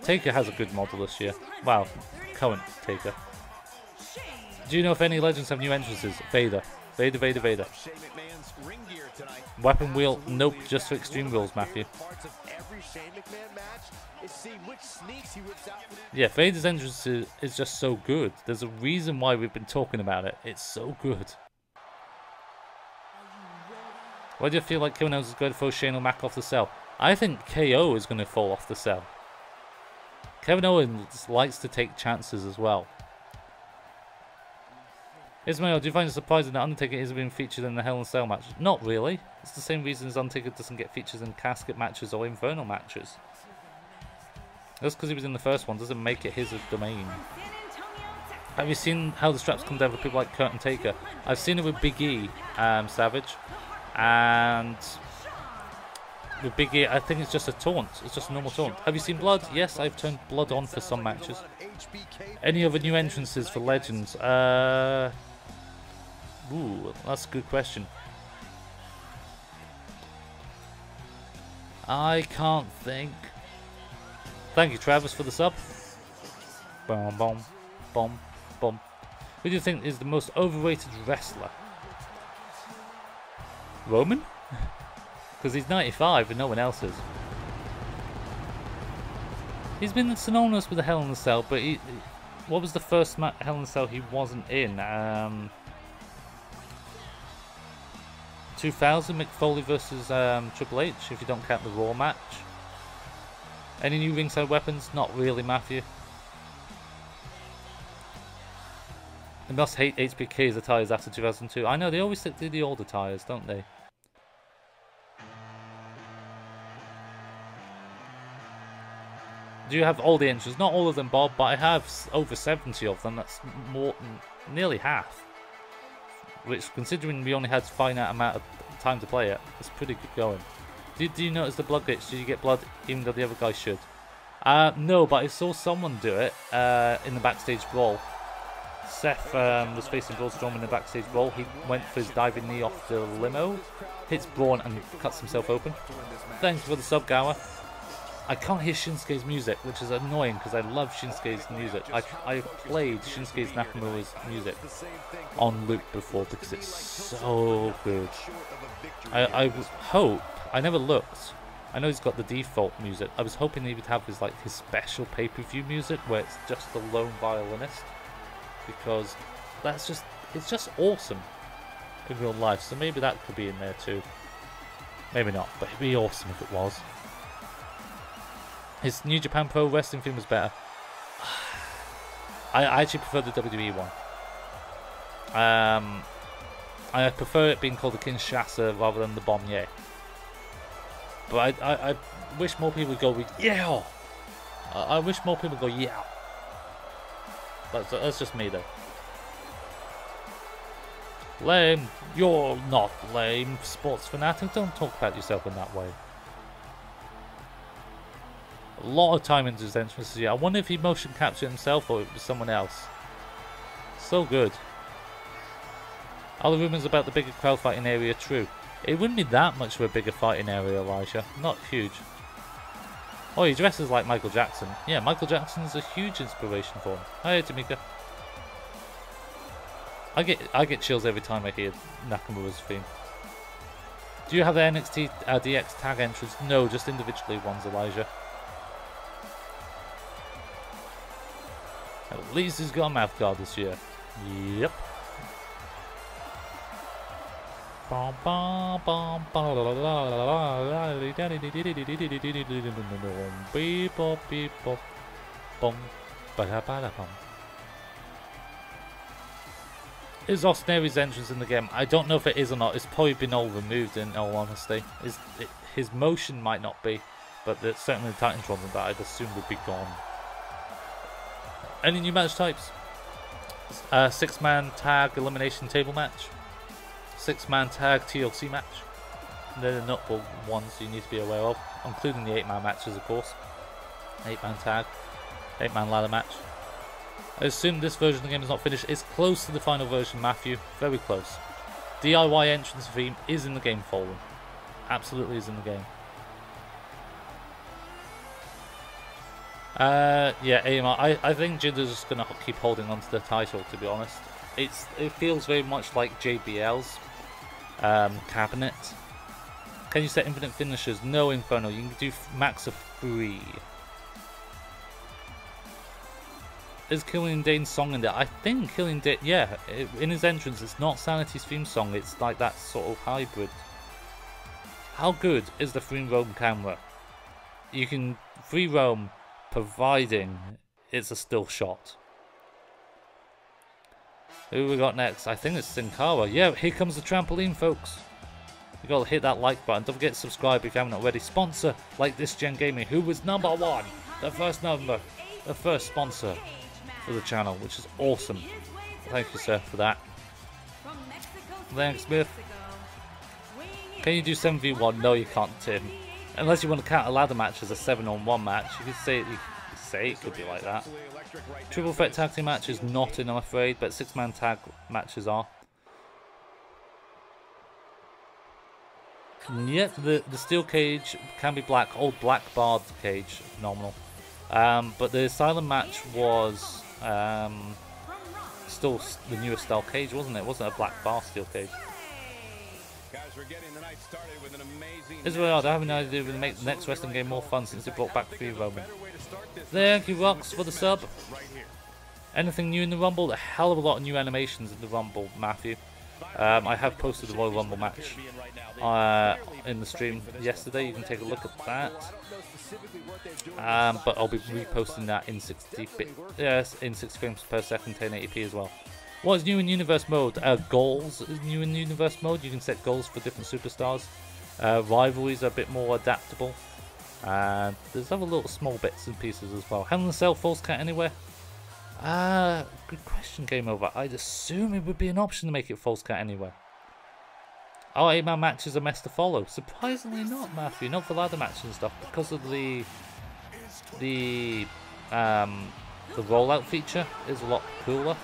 Taker has a good model this year. Wow, current Taker. Do you know if any legends have new entrances? Vader. Vader, Vader, Vader. Weapon wheel? Nope, just for Extreme Rules, Matthew. Yeah, Vader's entrance is just so good. There's a reason why we've been talking about it. It's so good. Why do you feel like Kevin Owens is going to throw Shane O'Mac off the cell? I think KO is going to fall off the cell. Kevin Owens likes to take chances as well. Ismail, do you find it surprising that Undertaker isn't being featured in the Hell in a Cell match? Not really. It's the same reason as Undertaker doesn't get features in casket matches or Infernal matches. Just because he was in the first one doesn't make it his domain. Have you seen how the straps come down for people like Kurt and Taker? I've seen it with Big E, Savage, and with Big E, I think it's just a taunt. It's just a normal taunt. Have you seen blood? Yes, I've turned blood on for some matches. Any other new entrances for Legends? Ooh, that's a good question. I can't think. Thank you, Travis, for the sub. Boom, boom, boom, boom. Who do you think is the most overrated wrestler? Roman? Because he's 95 and no one else is. He's been synonymous with the Hell in a Cell, but what was the first Hell in a Cell he wasn't in? 2000, Mick Foley versus Triple H, if you don't count the Raw match. Any new ringside weapons? Not really, Matthew. They must hate HBK's attires after 2002. I know, they always stick to the old attires, don't they? Do you have all the entries? Not all of them, Bob, but I have over 70 of them. That's more, nearly half. Which, considering we only had a finite amount of time to play it, it's pretty good going. Did you notice the blood glitch? Did you get blood even though the other guy should? No, but I saw someone do it in the backstage brawl. Seth was facing Braun Strowman in the backstage brawl. He went for his diving knee off the limo, hits Braun and cuts himself open. Thanks for the sub, Gower. I can't hear Shinsuke's music, which is annoying because I love Shinsuke's music. I played Shinsuke's Nakamura's music on loop before because it's so good. I hope, I never looked. I know he's got the default music. I was hoping he would have his special pay-per-view music where it's just the lone violinist, because it's just awesome in real life. So maybe that could be in there too. Maybe not, but it'd be awesome if it was. His New Japan Pro Wrestling theme was better. I actually prefer the WWE one. I prefer it being called the Kinshasa rather than the Bombier. But I wish more people would go with yeah. I wish more people go yeah. That's just me though. Lame. You're not lame, sports fanatic. Don't talk about yourself in that way. A lot of time into his entrance. Yeah, I wonder if he motion captured himself or it was someone else. So good. Are the rumours about the bigger crowd fighting area true? It wouldn't be that much of a bigger fighting area, Elijah. Not huge. Oh, he dresses like Michael Jackson. Yeah, Michael Jackson's a huge inspiration for him. Hi, Tamika. I get chills every time I hear Nakamura's theme. Do you have the NXT DX tag entrance? No, just individually ones, Elijah. At least he's got a mouth guard this year. Yep. Is Austin Aries' entrance in the game? I don't know if it is or not. It's probably been all removed in all honesty. His motion might not be, but certainly the Titantron that I'd assume would be gone. Any new match types? 6-man tag elimination table match. 6-man tag TLC match. They're the notable ones you need to be aware of, including the 8-man matches, of course. 8-man tag, 8-man ladder match. I assume this version of the game is not finished. It's close to the final version, Matthew. Very close. DIY entrance theme is in the game, Fallen. Absolutely is in the game. Yeah, AMR. I think Jinder's just going to keep holding on to the title, to be honest. It feels very much like JBL's cabinet. Can you set infinite finishers? No, Inferno. You can do max of 3. Is Killian Dane's song in there? I think Killian Dane, yeah, in his entrance, it's not Sanity's theme song, it's like that sort of hybrid. How good is the free roam camera? You can free roam providing it's a still shot. Who we got next? I think it's Sin Cara. Yeah, here comes the trampoline, folks. You gotta hit that like button. Don't forget to subscribe if you haven't already. Sponsor like This Gen Gaming, who was #1, the first sponsor for the channel, which is awesome. Thank you, sir, for that. Thanks, Smith. Can you do 7v1? No, you can't, Tim. Unless you want to count a ladder match as a 7-on-1 match. You could say it could be like that. Triple threat tag team match is not in, I'm afraid, but 6-man tag matches are. And yet the steel cage can be black, old black barred cage, phenomenal. But the Asylum match was still the newest style cage, wasn't it? It wasn't a black bar steel cage. Israel, I have an idea to make the next wrestling game more fun since it brought back free roaming. Thank you, Rocks, for the sub. Anything new in the Rumble? A hell of a lot of new animations in the Rumble, Matthew. I have posted the Royal Rumble match in the stream yesterday. You can take a look at that. But I'll be reposting that in 60 frames per second, 1080p as well. What is new in Universe Mode? Goals is new in Universe Mode. You can set goals for different superstars. Rivalries are a bit more adaptable. There's other little small bits and pieces as well. Hell in a Cell Falls Count Anywhere? Good question, Game Over. I'd assume it would be an option to make it Falls Count Anywhere. Oh, 8-man matches are mess to follow. Surprisingly not, Matthew. Not for ladder matches and stuff, because of the rollout feature is a lot cooler,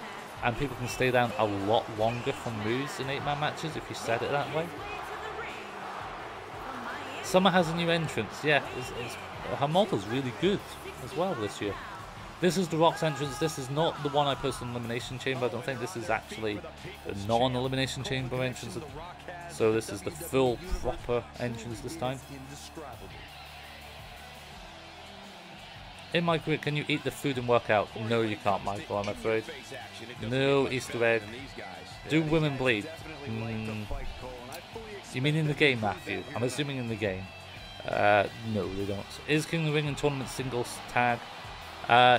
and people can stay down a lot longer from moves in 8-man matches if you set it that way. Summer has a new entrance. Yeah, her model's really good as well this year. This is the Rock's entrance. This is not the one I posted in Elimination Chamber. I don't think this is actually the non-Elimination Chamber entrance. So this is the full, proper entrance this time. In my career, can you eat the food and work out? No, you can't, Michael, I'm afraid. No Easter egg. Do women bleed? You mean in the game, Matthew? I'm assuming in the game. No, they don't. Is King of the Ring and tournament singles tag?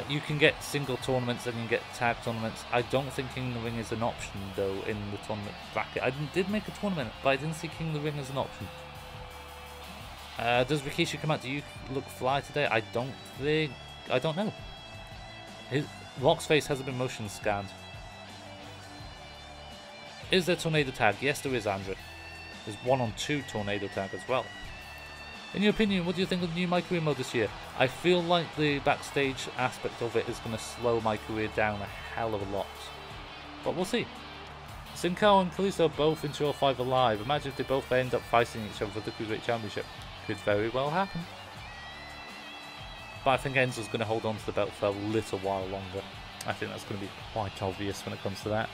You can get single tournaments and you can get tag tournaments. I don't think King of the Ring is an option though in the tournament bracket. I did make a tournament, but I didn't see King of the Ring as an option. Does Rikishi come out? Do you look fly today? I don't know. Rock's face hasn't been motion scanned. Is there tornado tag? Yes, there is, Andrew. There's 1-on-2 tornado tag as well. In your opinion, what do you think of the new My Career mode this year? I feel like the backstage aspect of it is going to slow My Career down a hell of a lot. But we'll see. Sin Cara and Kalisto are both in 205 Alive. Imagine if they both end up fighting each other for the Cruiserweight Championship. Could very well happen. But I think Enzo's going to hold on to the belt for a little while longer. I think that's going to be quite obvious when it comes to that.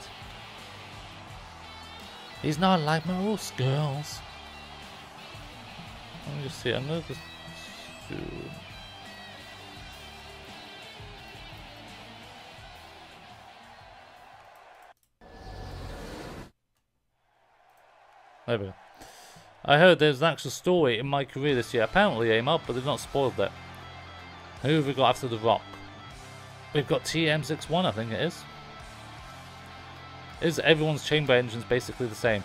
He's not like most girls. Let me just see. I'm going to just do... There we go. I heard there's an actual story in My Career this year. Apparently aim up, but they've not spoiled it. Who have we got after The Rock? We've got TM61, I think it is. Is everyone's chamber entrance basically the same?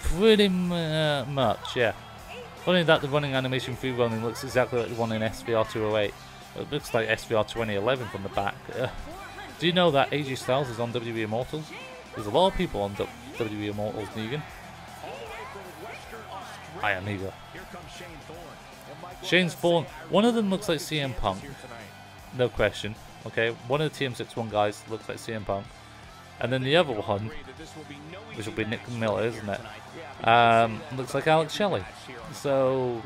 Pretty much, yeah. Funny that the running animation free running looks exactly like the one in SVR 208. It looks like SVR 2011 from the back. Do you know that AJ Styles is on WWE Immortals? There's a lot of people on WWE Immortals, Negan. I am eager. Shane's Thorne. One of them looks like CM Punk. No question. Okay, one of the TM61 guys looks like CM Punk. And then the other one, which will be Nick Miller, isn't it? Looks like Alex Shelley. So,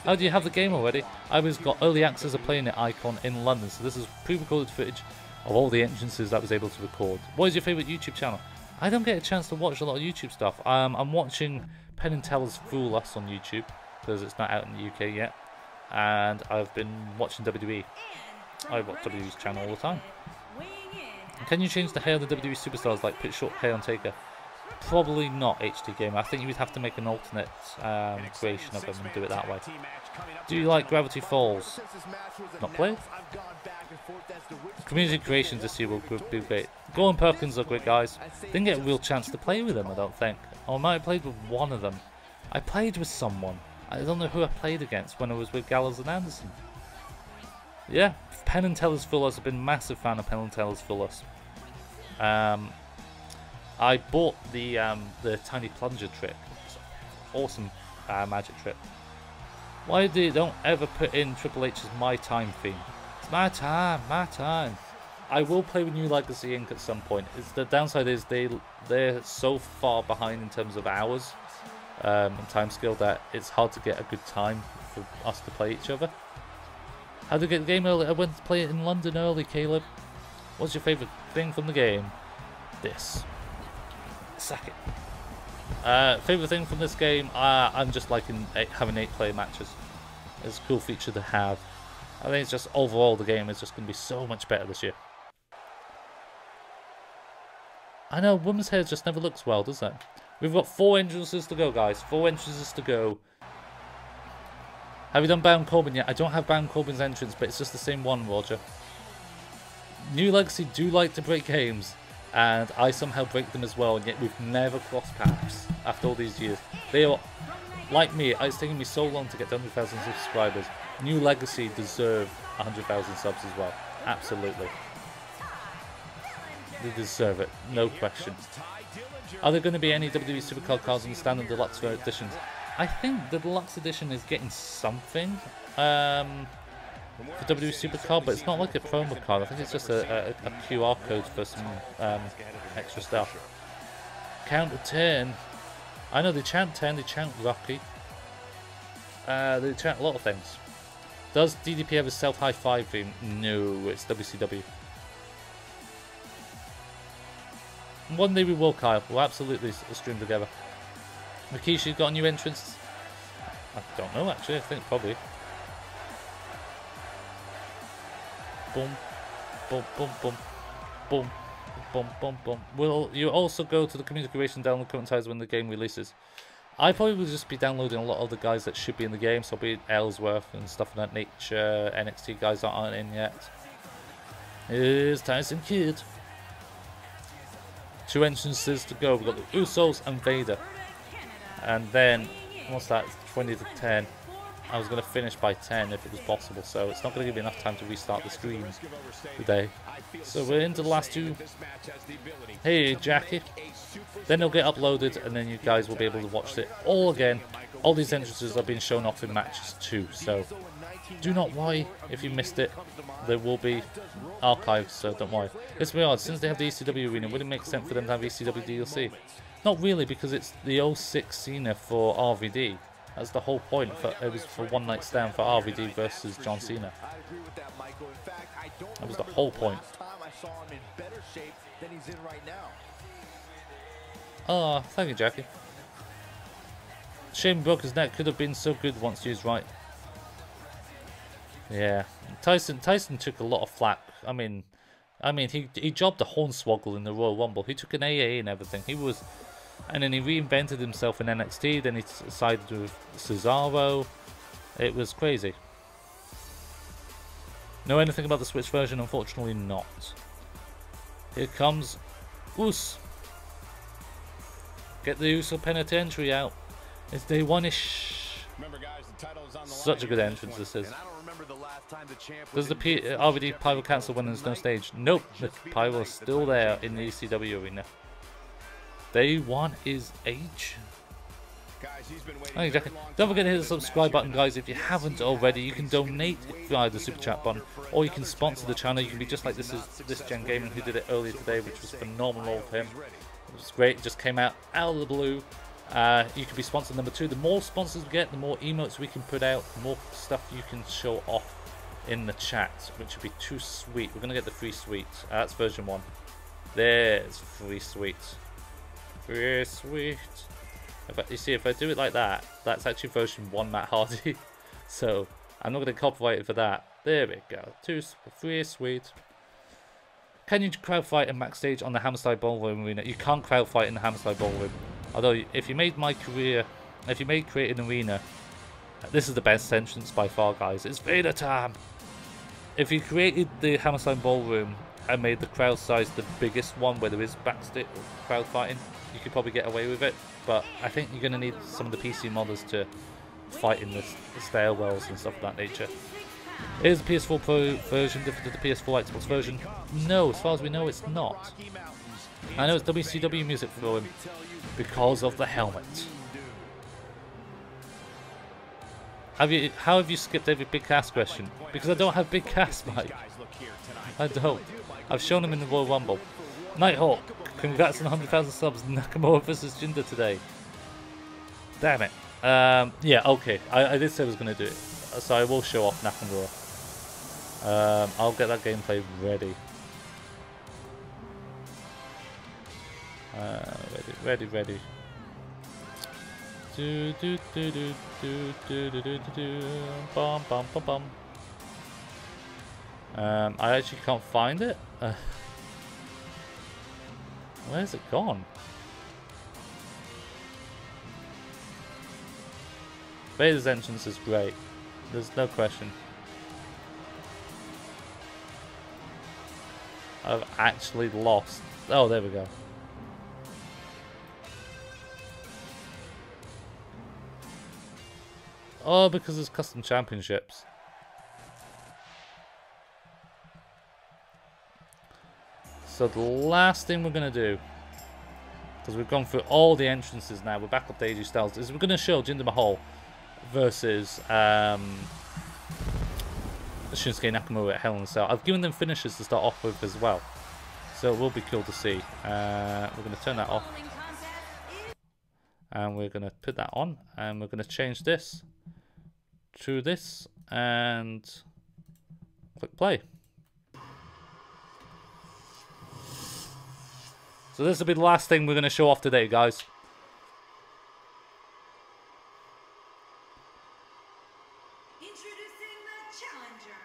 how do you have the game already? I was got early access of playing it Icon in London, so this is pre-recorded footage of all the entrances that I was able to record. What is your favourite YouTube channel? I don't get a chance to watch a lot of YouTube stuff. I'm watching Penn and Teller's Fool Us on YouTube, because it's not out in the UK yet. And I've been watching WWE. I watch WWE's channel all the time. Can you change the hair of the WWE superstars, like put short hair on Taker? Probably not, HD Gamer. I think you would have to make an alternate creation of them and do it that way. Do you like Gravity Falls? Not played? Community creations this year will be great. Gordon Perkins are great guys. Didn't get a real chance to play with them, I don't think. Or I might have played with one of them. I played with someone. I don't know who I played against when I was with Gallows and Anderson. Yeah, Penn and Teller's Fool Us. I've been a massive fan of Penn and Teller's Fool Us. I bought the tiny plunger trick. It's an awesome magic trick. Why don't ever put in Triple H's My Time theme? It's my time, my time. I will play with New Legacy Inc. at some point. The downside is they're so far behind in terms of hours and time scale that it's hard to get a good time for us to play each other. How to get the game early? I went to play it in London early, Caleb. What's your favourite thing from the game? This. Sack it. Favourite thing from this game? I'm just liking having 8-player matches. It's a cool feature to have. I think it's just overall the game is just going to be so much better this year. I know, women's hair just never looks well, does it? We've got 4 entrances to go, guys. 4 entrances to go. Have you done Baron Corbin yet? I don't have Baron Corbin's entrance, but it's just the same one, Roger. New Legacy do like to break games, and I somehow break them as well, and yet we've never crossed paths after all these years. They are, like me, it's taken me so long to get to 100,000 subscribers. New Legacy deserve 100,000 subs as well. Absolutely. They deserve it, no question. Are there going to be any WWE Supercard cards in the standard deluxe editions? I think the deluxe edition is getting something for WWE Supercard, but it's not like a promo card. I think it's just a QR code for some extra stuff. Count to 10. I know they chant 10, they chant Rocky. They chant a lot of things. Does DDP have a self high five theme? No, it's WCW. One day we will, Kyle. We'll absolutely stream together. Rikishi's got a new entrance. I don't know, actually. I think probably. Boom, boom, boom, boom, boom, boom, boom, boom. Will you also go to the community creation download current times when the game releases? I probably will just be downloading a lot of the guys that should be in the game, so be Ellsworth and stuff of that nature. NXT guys that aren't in yet. Here's Tyson Kidd. 2 entrances to go. We've got the Usos and Vader. And then, what's that? 20 to 10. I was going to finish by 10 if it was possible, so it's not going to give me enough time to restart the stream today. So we're into the last 2. Hey, Jackie. Then it'll get uploaded, and then you guys will be able to watch it all again. All these entrances are being shown off in matches too, so do not worry if you missed it. There will be archives, so don't worry. It's weird, since they have the ECW arena, would it make sense for them to have ECW DLC? Not really, because it's the 06 Cena for RVD. That's the whole point. It was for one night stand for RVD versus John Cena. That was the whole point. Oh, thank you, Jackie. Shane broke his neck. Could have been so good once used right. Yeah, Tyson took a lot of flack. I mean, he jobbed the Hornswoggle in the Royal Rumble. He took an AA and everything. And then he reinvented himself in NXT. Then he sided with Cesaro. It was crazy. Know anything about the Switch version? Unfortunately not. Here comes Us. Get the Uso Penitentiary out. It's day 1-ish. Such a good entrance this is. Does the RVD Pyro cancel when there's no stage? Nope, the Pyro is still there in the ECW arena. Day 1 is H. Exactly. Don't forget to hit the subscribe button, guys. If you haven't already, you can donate via the super chat button, or you can sponsor the channel. You can be just like this Gen Gaming who did it earlier today, which was phenomenal of him. It was great. It just came out of the blue. You can be sponsor number 2. The more sponsors we get, the more emotes we can put out, the more stuff you can show off in the chat, which would be too sweet. We're gonna get the free sweet. That's version 1. There's free sweet. Free sweet. You see, if I do it like that, that's actually version 1 Matt Hardy. So I'm not gonna copyright it for that. There we go. 2 free sweet. Can you crowd fight in backstage on the Hammerstein Ballroom Arena? You can't crowd fight in the Hammerstein Ballroom. Although, if you made Create an Arena, this is the best entrance by far, guys. It's Vader time! If you created the Hammerstein Ballroom and made the crowd size the biggest one where there is backstage crowd fighting, you could probably get away with it. But I think you're going to need some of the PC modders to fight in the stairwells and stuff of that nature. Is the PS4 Pro version different to the PS4 Xbox version? No, as far as we know, it's not. I know it's WCW music for him because of the helmet. How have you skipped every big cast question? Because I don't have big cast, Mike. I don't. I've shown him in the Royal Rumble. Nighthawk, congrats on 100,000 subs. Nakamura versus Jinder today. Damn it. Yeah, okay. I did say I was going to do it. So I will show off Nakamura. I'll get that gameplay ready. Ready. Bum bum bum bum. I actually can't find it. Where's it gone? Vader's entrance is great. There's no question. I've actually lost. Oh, there we go. Oh, because there's custom championships. So the last thing we're going to do, because we've gone through all the entrances now, we're back up to AJ Styles, is we're going to show Jinder Mahal versus Shinsuke Nakamura at Hell in a Cell. I've given them finishes to start off with as well, so it will be cool to see. We're going to turn that off, and we're going to put that on, and we're going to change this to this, and click play. So this will be the last thing we're going to show off today, guys. Introducing the challenger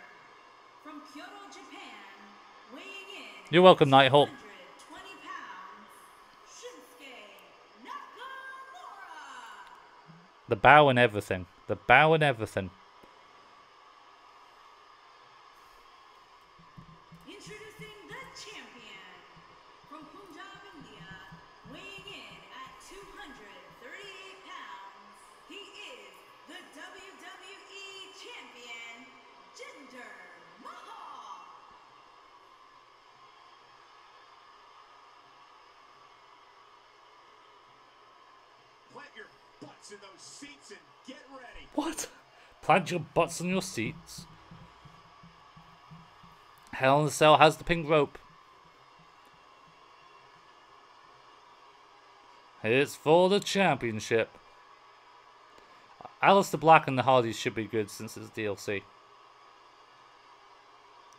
from Kyoto, Japan, weighing in. You're welcome, Nighthawk. 120 pounds, Shinsuke Nakamura. The bow and everything. The bow and everything. Introducing the champion from Punjab, India, weighing in at 238 pounds. He is the WWE champion, Jinder Mahal. Plant your butts in those seats and get ready. What? Plant your butts in your seats. Hell in the Cell has the pink rope. It's for the championship. Aleister Black and the Hardys should be good since it's DLC.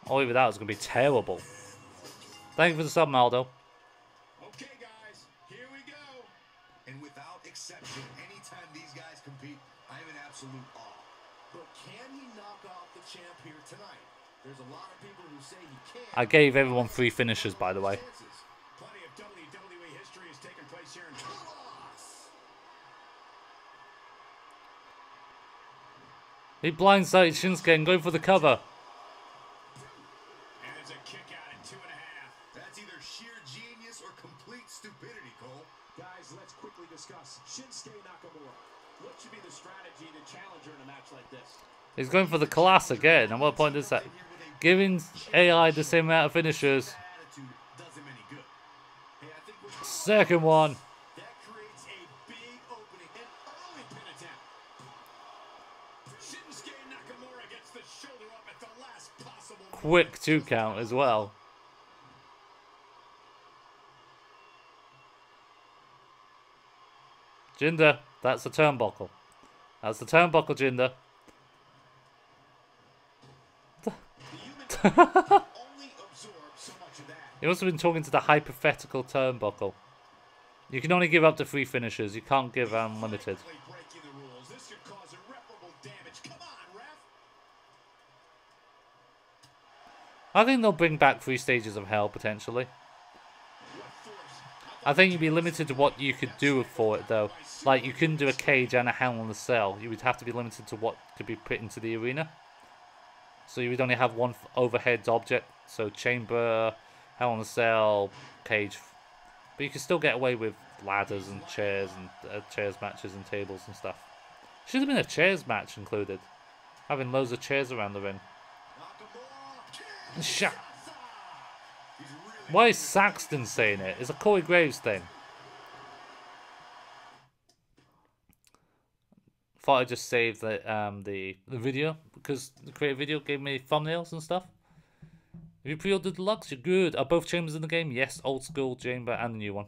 Or even that is going to be terrible. Thank you for the sub, Maldo. Okay, guys, here we go. And without exception, anytime these guys compete, I'm in absolute awe. But can he knock off the champ here tonight? There's a lot of people who say he can't. I gave everyone 3 finishes, by the way. Plenty of WWE history has taken place here in He blindsided Shinsuke and going for the cover. And there's a kick out at 2.5. That's either sheer genius or complete stupidity, Cole. Guys, let's quickly discuss Shinsuke Nakamura. What should be the strategy to challenge her in a match like this? He's going for the Class again. And what point is that? Giving AI the same amount of finishers. Second one. That creates a big opening. An early pin attempt. Shinsuke Nakamura gets the shoulder up at the last possible moment. Quick 2 count as well. Jinder, that's the turnbuckle. That's the turnbuckle, Jinder. He must have been talking to the hypothetical turnbuckle. You can only give up to 3 finishers. You can't give unlimited. Breaking the rules. This could cause irreparable damage. Come on, ref. I think they'll bring back 3 stages of hell, potentially. I think you'd be limited to what you could do for it, though. Like, you couldn't do a cage and a Hell in the Cell. You would have to be limited to what could be put into the arena. So you would only have one overhead object. So chamber, Hell in the Cell, cage. But you can still get away with ladders and chairs matches and tables and stuff. Should have been a chairs match included. Having loads of chairs around the ring. Why is Saxton saying it? It's a Corey Graves thing. Thought I'd just save the video because the creative video gave me thumbnails and stuff. Have you pre-ordered Deluxe? You're good. Are both chambers in the game? Yes, old school chamber and the new one.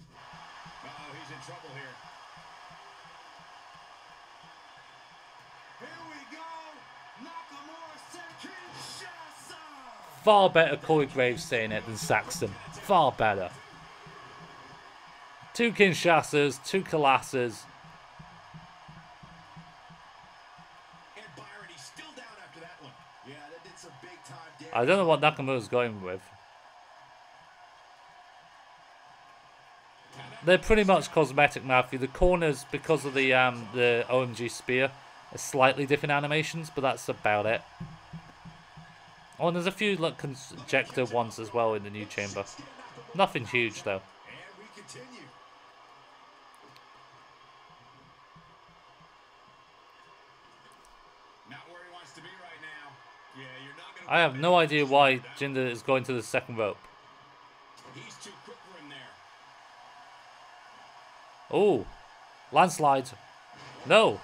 Uh-oh, he's in trouble here. Here we go. Nakamura sent Kinshasa. Far better Corey Graves saying it than Saxton. Far better. 2 Kinshasas, 2 Colossus. And Byron, he's still down after that one. Yeah, that did some big time damage. I don't know what Nakamura's going with. They're pretty much cosmetic, Matthew. The corners, because of the OMG spear, are slightly different animations, but that's about it. Oh, and there's a few like conjecture ones as well in the new chamber. Nothing huge though. And we continue. Not where he wants to be right now. Yeah, you're not gonna. I have no idea why Jinder is going to the second rope. He's too quick for him there. Oh, landslide. No.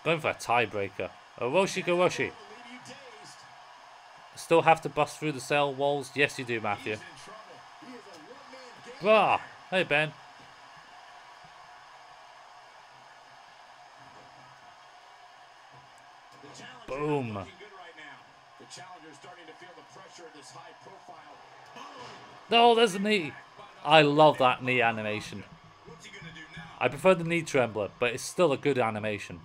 Going for a tiebreaker. Oroshi Goroshi. Still have to bust through the cell walls? Yes, you do, Matthew. Ah, hey, Ben. Boom. No, there's a knee. I love that knee animation. I prefer the knee trembler, but it's still a good animation.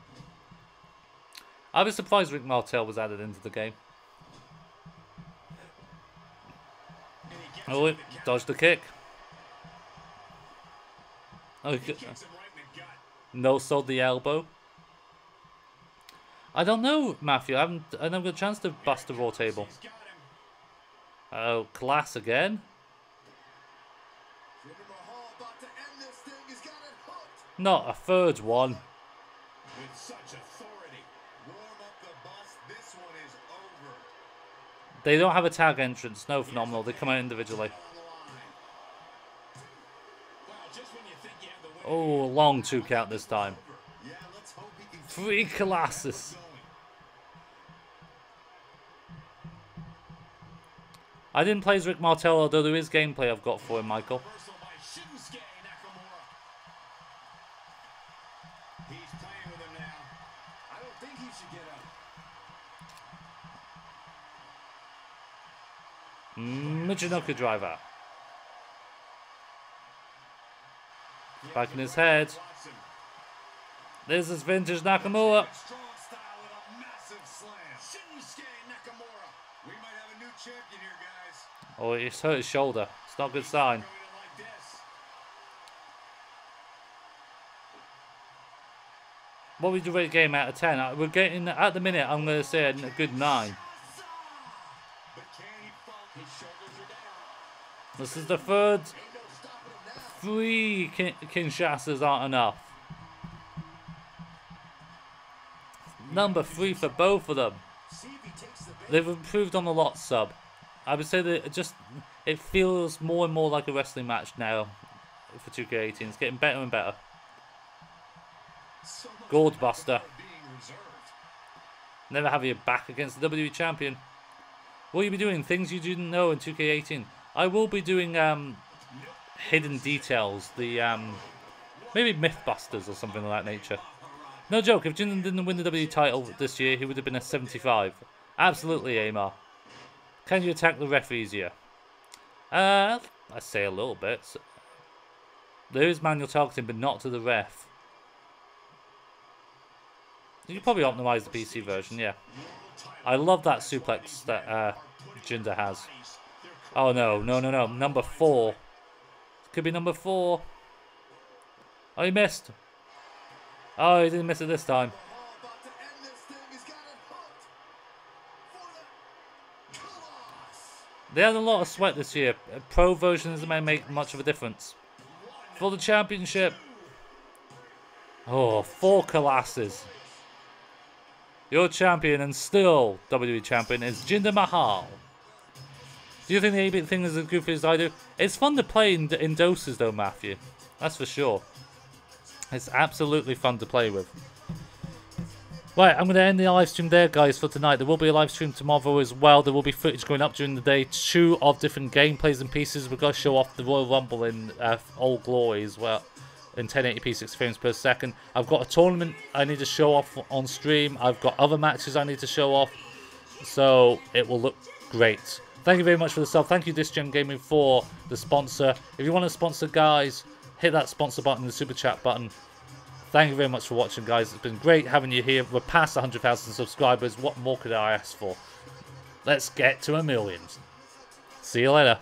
I was surprised Rick Martel was added into the game. Oh, dodged the kick. Okay. No sold the elbow. I don't know, Matthew. I haven't got a chance to bust the Raw table. Oh, class again. Not a third one. With such authority, warm up the bus. This one is over. They don't have a tag entrance. No, phenomenal. They come out individually. Oh, long 2 count this time. 3 Colossus. I didn't play as Rick Martel, although there is gameplay I've got for him, Michael. Michinoku driver. Back in his head. This is vintage Nakamura. Oh, he's hurt his shoulder. It's not a good sign. What would you rate game out of 10? We're getting, at the minute, I'm going to say a good 9. This is the third. 3 Kinshasas aren't enough. Number 3 for both of them. They've improved on the lot sub. I would say that it feels more and more like a wrestling match now for 2K18. It's getting better and better. Gold Buster. Never have your back against the WWE Champion. What will you be doing? Things you didn't know in 2K18. I will be doing hidden details. The maybe Mythbusters or something of that nature. No joke, if Jinder didn't win the WWE title this year, he would have been a 75. Absolutely, Amar. Can you attack the ref easier? I say a little bit. There is manual targeting, but not to the ref. You could probably optimize the PC version, yeah. I love that suplex that Jinder has. Oh no, no, no, no. Number 4. Could be number 4. Oh, he missed. Oh, he didn't miss it this time. They had a lot of sweat this year. Pro versions may make much of a difference. For the championship. Oh, 4 Colossus. Your champion and still WWE champion is Jinder Mahal. Do you think the 8-bit thing is as goofy as I do? It's fun to play in doses though, Matthew. That's for sure. It's absolutely fun to play with. Right, I'm going to end the live stream there, guys, for tonight. There will be a live stream tomorrow as well. There will be footage going up during the day. 2 of different gameplays and pieces. We've got to show off the Royal Rumble in all glory as well. In 1080p 60 frames per second. I've got a tournament I need to show off on stream. I've got other matches I need to show off. So it will look great. Thank you very much for the sub. Thank you, This Gen Gaming, for the sponsor. If you want to sponsor, guys, hit that sponsor button, the super chat button. Thank you very much for watching, guys. It's been great having you here. We're past 100,000 subscribers. What more could I ask for? Let's get to 1 million. See you later.